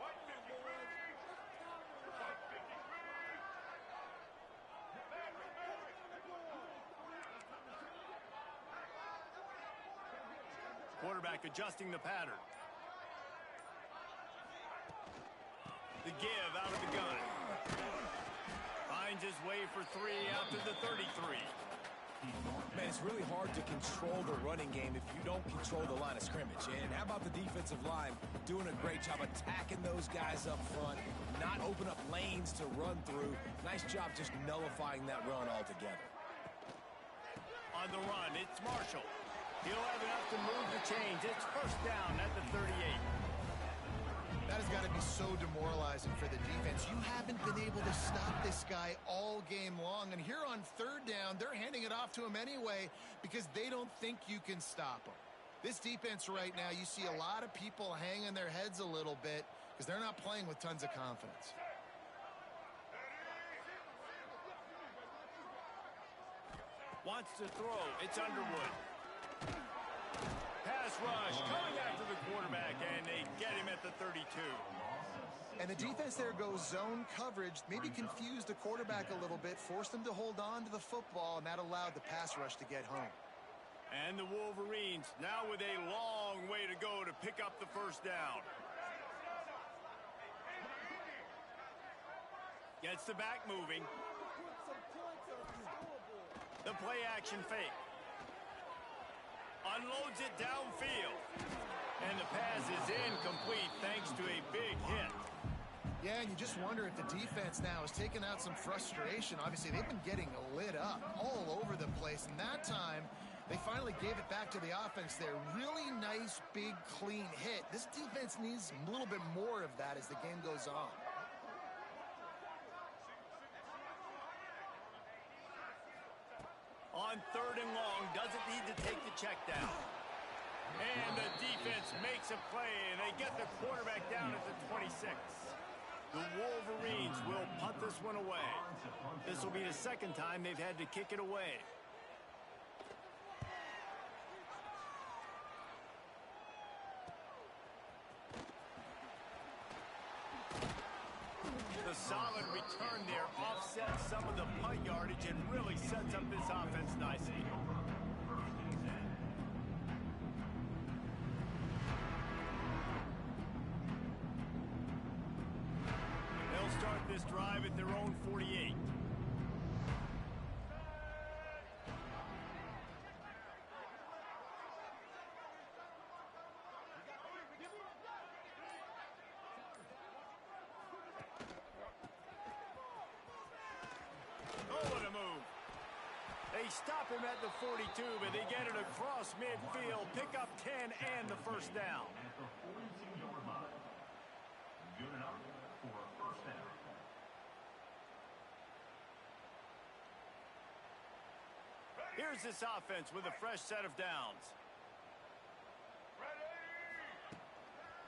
Quarterback adjusting the pattern. The give out of the gun. Finds his way for 3 out to the 33. Man, it's really hard to control the running game if you don't control the line of scrimmage. And how about the defensive line doing a great job attacking those guys up front, not open up lanes to run through. Nice job just nullifying that run altogether. On the run, it's Marshall. He'll have enough to move the chains. It's 1st down at the 38. That has got to be so demoralizing for the defense. You haven't been able to stop this guy all game long. And here on 3rd down, they're handing it off to him anyway because they don't think you can stop him. This defense right now, you see a lot of people hanging their heads a little bit because they're not playing with tons of confidence. Wants to throw. It's Underwood. Pass rush coming after the quarterback, and they get him at the 32. And the defense there goes zone coverage, maybe confused the quarterback a little bit, forced him to hold on to the football, and that allowed the pass rush to get home. And the Wolverines now with a long way to go to pick up the first down. Gets the back moving. The play action fake. Unloads it downfield. And the pass is incomplete thanks to a big hit. Yeah, and you just wonder if the defense now has taken out some frustration. Obviously, they've been getting lit up all over the place. And that time, they finally gave it back to the offense there. Really nice, big, clean hit. This defense needs a little bit more of that as the game goes on. On 3rd and long, doesn't need to take the check down. And the defense makes a play, and they get the quarterback down at the 26. The Wolverines will punt this one away. This will be the second time they've had to kick it away. The solid return there offsets some of the punt yardage and really sets up this offense nicely. They'll start this drive at their own 48. Stop him at the 42, but they get it across midfield, pick up 10 and the first down. At the 42-yard line. Good enough for a first down. Here's this offense with a fresh set of downs.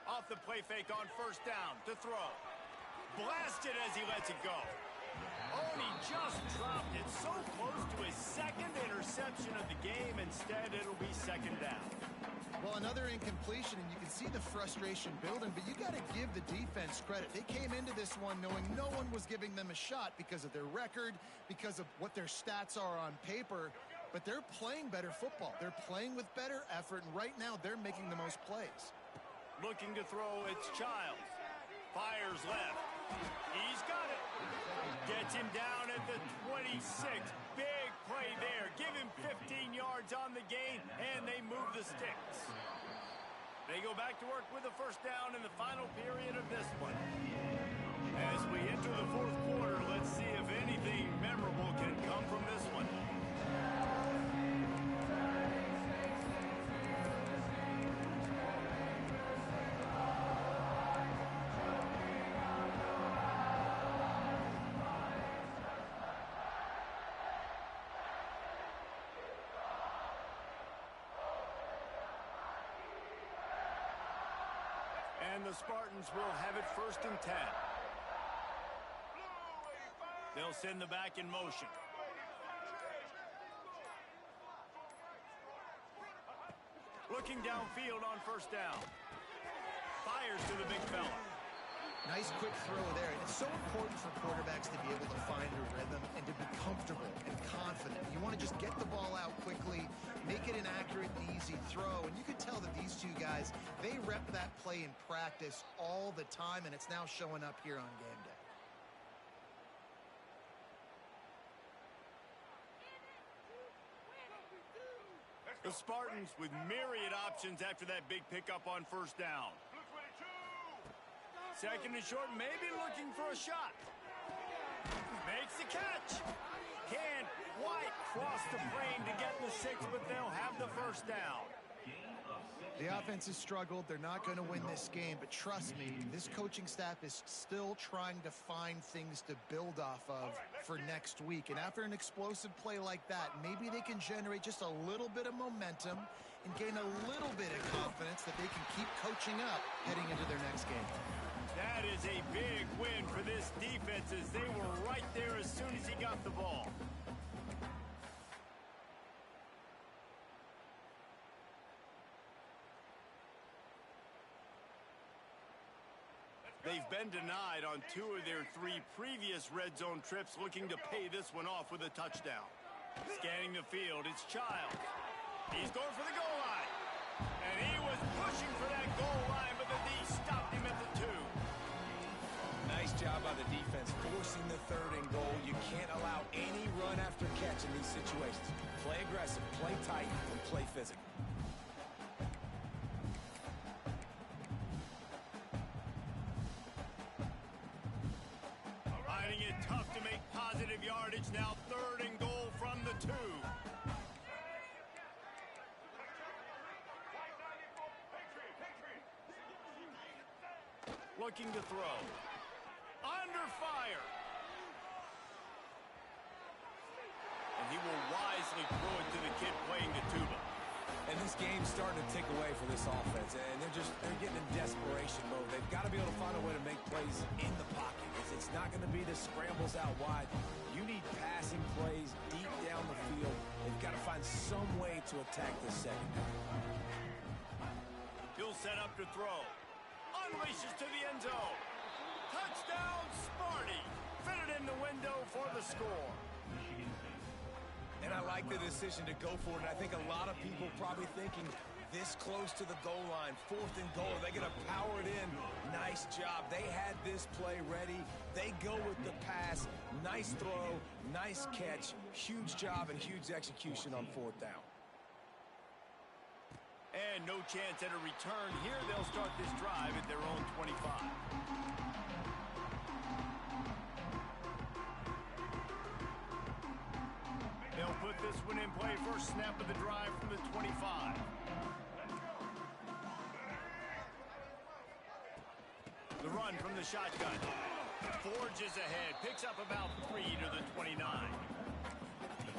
Off the play fake on first down to throw. Blasted as he lets it go. Oh, he just dropped it so close to his second interception of the game. Instead, it'll be second down. Well, another incompletion, and you can see the frustration building, but you got to give the defense credit. They came into this one knowing no one was giving them a shot because of their record, because of what their stats are on paper, but they're playing better football. They're playing with better effort, and right now they're making the most plays. Looking to throw, it's Childs. Fires left. He's got it. Gets him down at the 26. Big play there. Give him 15 yards on the gain, and they move the sticks. They go back to work with the first down in the final period of this one. As we enter the fourth quarter, let's see if anything memorable can come from this one. And the Spartans will have it 1st and 10. They'll send the back in motion. Looking downfield on first down. Fires to the big fella. Nice quick throw there. And it's so important for quarterbacks to be able to find a rhythm and to be comfortable and confident. You want to just get the ball out quickly, make it an accurate and easy throw. And you can tell that these two guys, they rep that play in practice all the time, and it's now showing up here on game day. The Spartans with myriad options after that big pickup on first down. Second and short, maybe looking for a shot. Makes the catch. Can't quite cross the plane to get the 6, but they'll have the first down. The offense has struggled. They're not going to win this game, but trust me, this coaching staff is still trying to find things to build off of for next week. And after an explosive play like that, maybe they can generate just a little bit of momentum and gain a little bit of confidence that they can keep coaching up heading into their next game. That is a big win for this defense as they were right there as soon as he got the ball. They've been denied on 2 of their 3 previous red zone trips, looking to pay this one off with a touchdown. Scanning the field, it's Childs. He's going for the goal line. And he was pushing for that goal line, but the D stopped him at the 2. Nice job by the defense forcing the 3rd and goal. You can't allow any run after catch in these situations. Play aggressive, play tight, and play physical. Finding it tough to make positive yardage. Now 3rd and goal from the 2. Looking to throw. Under fire. And he will wisely throw it to the kid playing the tuba. And this game's starting to tick away for this offense, and they're getting in desperation mode. They've got to be able to find a way to make plays in the pocket. It's not going to be the scrambles out wide. You need passing plays deep down the field. They've got to find some way to attack this secondary. He'll set up to throw. Unleashes to the end zone. Touchdown, Sparty. Fitted in the window for the score. And I like the decision to go for it. And I think a lot of people probably thinking this close to the goal line, 4th and goal, they're going to power it in. Nice job. They had this play ready. They go with the pass. Nice throw, nice catch. Huge job and huge execution on 4th down. And no chance at a return here. They'll start this drive at their own 25. They'll put this one in play. First snap of the drive from the 25. The run from the shotgun. Forges ahead. Picks up about 3 to the 29.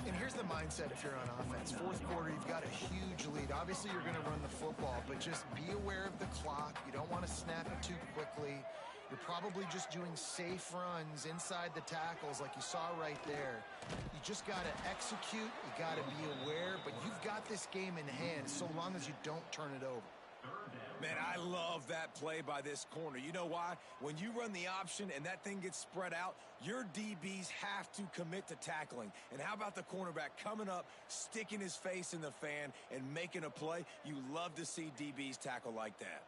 And here's the mindset if you're on offense. 4th quarter, you've got a huge lead. Obviously, you're going to run the football, but just be aware of the clock. You don't want to snap it too quickly. You're probably just doing safe runs inside the tackles like you saw right there. You just got to execute. You got to be aware, but you've got this game in hand so long as you don't turn it over. Man, I love that play by this corner. You know why? When you run the option and that thing gets spread out, your DBs have to commit to tackling. And how about the cornerback coming up, sticking his face in the fan, and making a play? You love to see DBs tackle like that.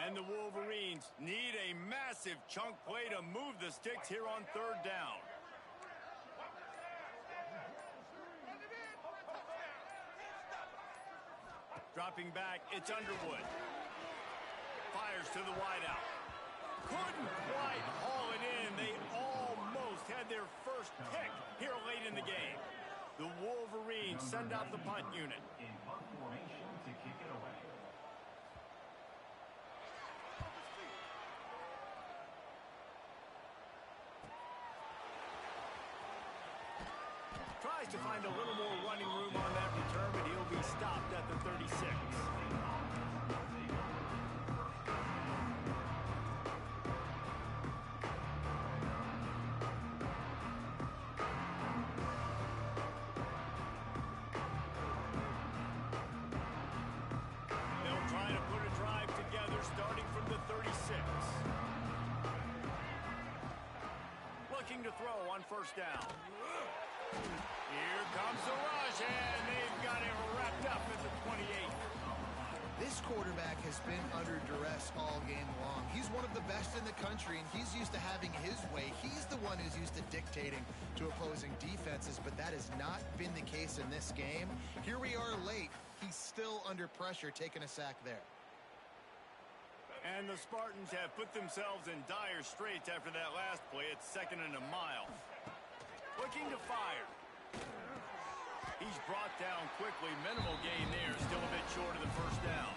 And the Wolverines need a massive chunk play to move the sticks here on 3rd down. Dropping back, it's Underwood. Fires to the wideout. Couldn't quite haul it in. They almost had their first pick here late in the game. The Wolverines send out the punt unit. In punt formation to kick it away. Tries to find a little more running room on that return, but he'll be stopped at the 36. They'll try to put a drive together starting from the 36. Looking to throw on 1st down. Here comes the rush, and they've got it wrapped up at the 28. This quarterback has been under duress all game long. He's one of the best in the country, and he's used to having his way. He's the one who's used to dictating to opposing defenses, but that has not been the case in this game. Here we are late. He's still under pressure, taking a sack there. And the Spartans have put themselves in dire straits after that last play. It's 2nd and a mile. Looking to fire. He's brought down quickly. Minimal gain there. Still a bit short of the 1st down.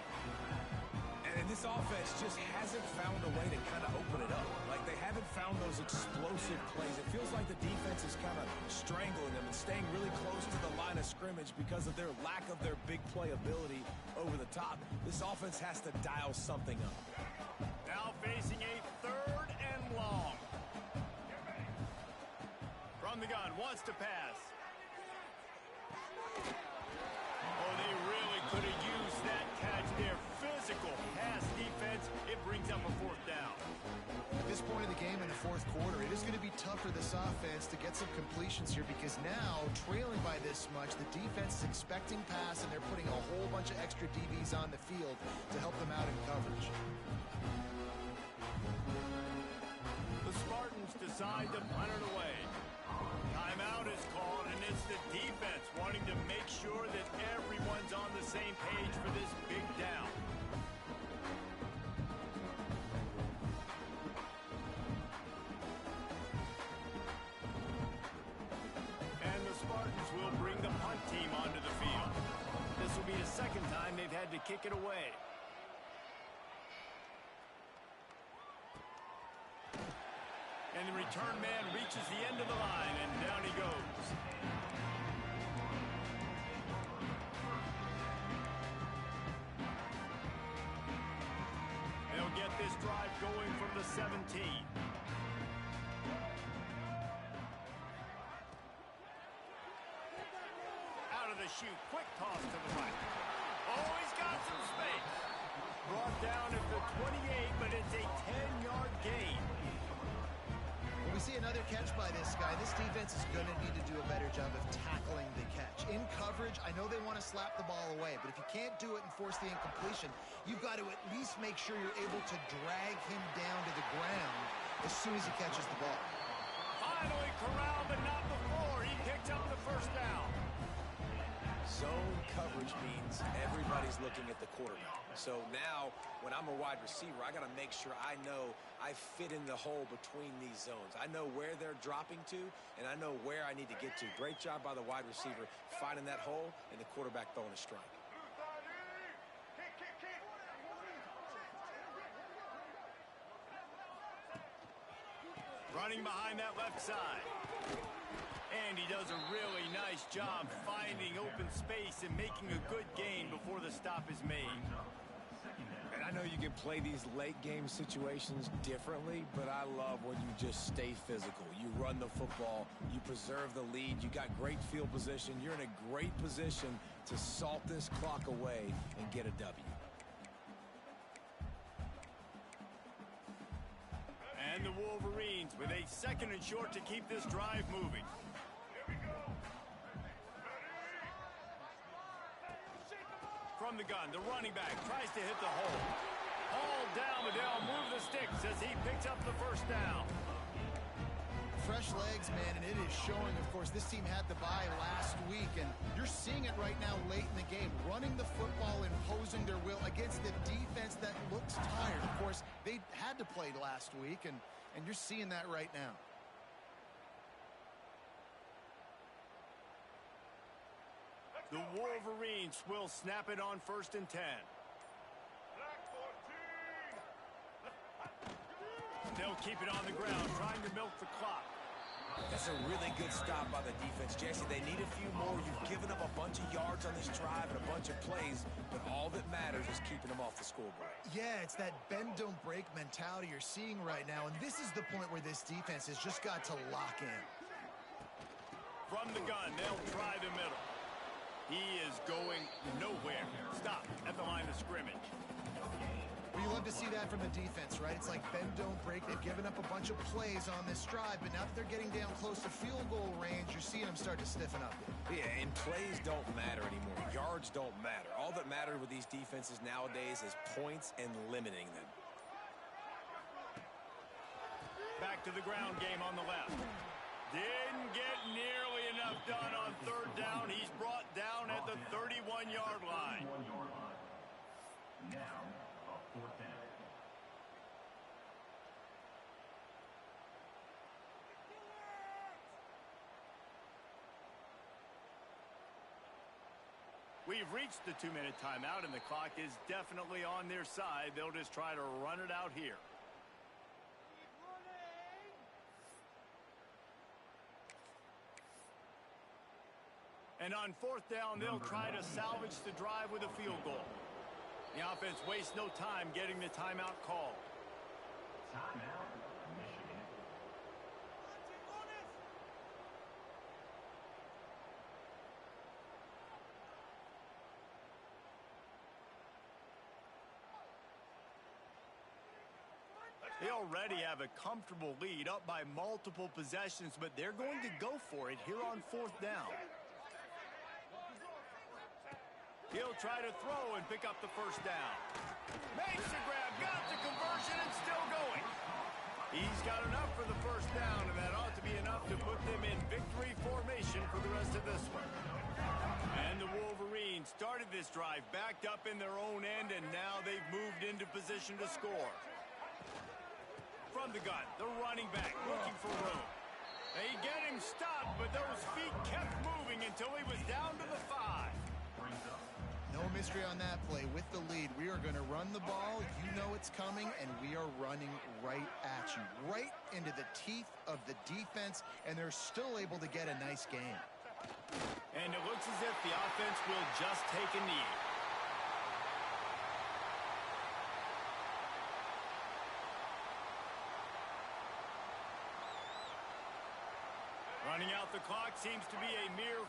And this offense just hasn't found a way to kind of open it up. Like, they haven't found those explosive plays. It feels like the defense is kind of strangling them and staying really close to the line of scrimmage because of their lack of their big play ability over the top. This offense has to dial something up. Now facing a 3rd and long. From the gun, wants to pass. Oh, they really could have used that catch there. Physical pass defense. It brings up a fourth down. At this point in the game in the fourth quarter, it is going to be tough for this offense to get some completions here because now, trailing by this much, the defense is expecting pass and they're putting a whole bunch of extra DBs on the field to help them out in coverage. The Spartans decide to punt it away. Timeout is called, and it's the defense wanting to make sure that everyone's on the same page for this big down. And the Spartans will bring the punt team onto the field. This will be the second time they've had to kick it away. And the return man reaches the end of the line, and down he goes. They'll get this drive going from the 17. Out of the chute, quick toss to the right. Oh, he's got some space. Brought down at the 28, but it's a 10-yard gain. We see another catch by this guy. This defense is going to need to do a better job of tackling the catch. In coverage, I know they want to slap the ball away, but if you can't do it and force the incompletion, you've got to at least make sure you're able to drag him down to the ground as soon as he catches the ball. Finally corralled, but not before. He picked up the first down. Zone coverage means everybody's looking at the quarterback. So now, when I'm a wide receiver, I got to make sure I know I fit in the hole between these zones. I know where they're dropping to, and I know where I need to get to. Great job by the wide receiver finding that hole, and the quarterback throwing a strike. Running behind that left side. And he does a really nice job finding open space and making a good gain before the stop is made. And I know you can play these late game situations differently, but I love when you just stay physical. You run the football, you preserve the lead, you got great field position, you're in a great position to salt this clock away and get a W. And the Wolverines with a second and short to keep this drive moving. From the gun, the running back tries to hit the hole. Hauled down, but they'll move the sticks as he picks up the first down. Fresh legs, man, and it is showing. Of course, this team had the bye last week, and you're seeing it right now late in the game. Running the football, imposing their will against the defense that looks tired. Of course, they had to play last week, and you're seeing that right now. The Wolverines will snap it on 1st and 10. They'll keep it on the ground, trying to milk the clock. That's a really good stop by the defense, Jesse. They need a few more. You've given up a bunch of yards on this drive and a bunch of plays, but all that matters is keeping them off the scoreboard. Yeah, it's that bend, don't break mentality you're seeing right now, and this is the point where this defense has just got to lock in. From the gun, they'll try the middle. He is going nowhere. Stop at the line of scrimmage. Well, you love to see that from the defense, right? It's like bend, don't break. They've given up a bunch of plays on this drive, but now that they're getting down close to field goal range, you're seeing them start to stiffen up. Yeah, and plays don't matter anymore. Yards don't matter. All that matters with these defenses nowadays is points and limiting them. Back to the ground game on the left. Didn't get nearly enough done on 3rd down. He's brought down at the 31-yard line. Now, a 4th down. We've reached the 2-minute timeout, and the clock is definitely on their side. They'll just try to run it out here. And on 4th down, they'll try to salvage the drive with a field goal. The offense wastes no time getting the timeout called. Timeout, Michigan. They already have a comfortable lead up by multiple possessions, but they're going to go for it here on 4th down. He'll try to throw and pick up the 1st down. Makes the grab, got the conversion, and still going. He's got enough for the 1st down, and that ought to be enough to put them in victory formation for the rest of this one. And the Wolverines started this drive backed up in their own end, and now they've moved into position to score. From the gun, the running back looking for room. They get him stopped, but those feet kept moving until he was down to the 5. No mystery on that play. With the lead, we are going to run the ball. You know it's coming, and we are running right at you, right into the teeth of the defense, and they're still able to get a nice game. And it looks as if the offense will just take a knee. Running out the clock seems to be a mere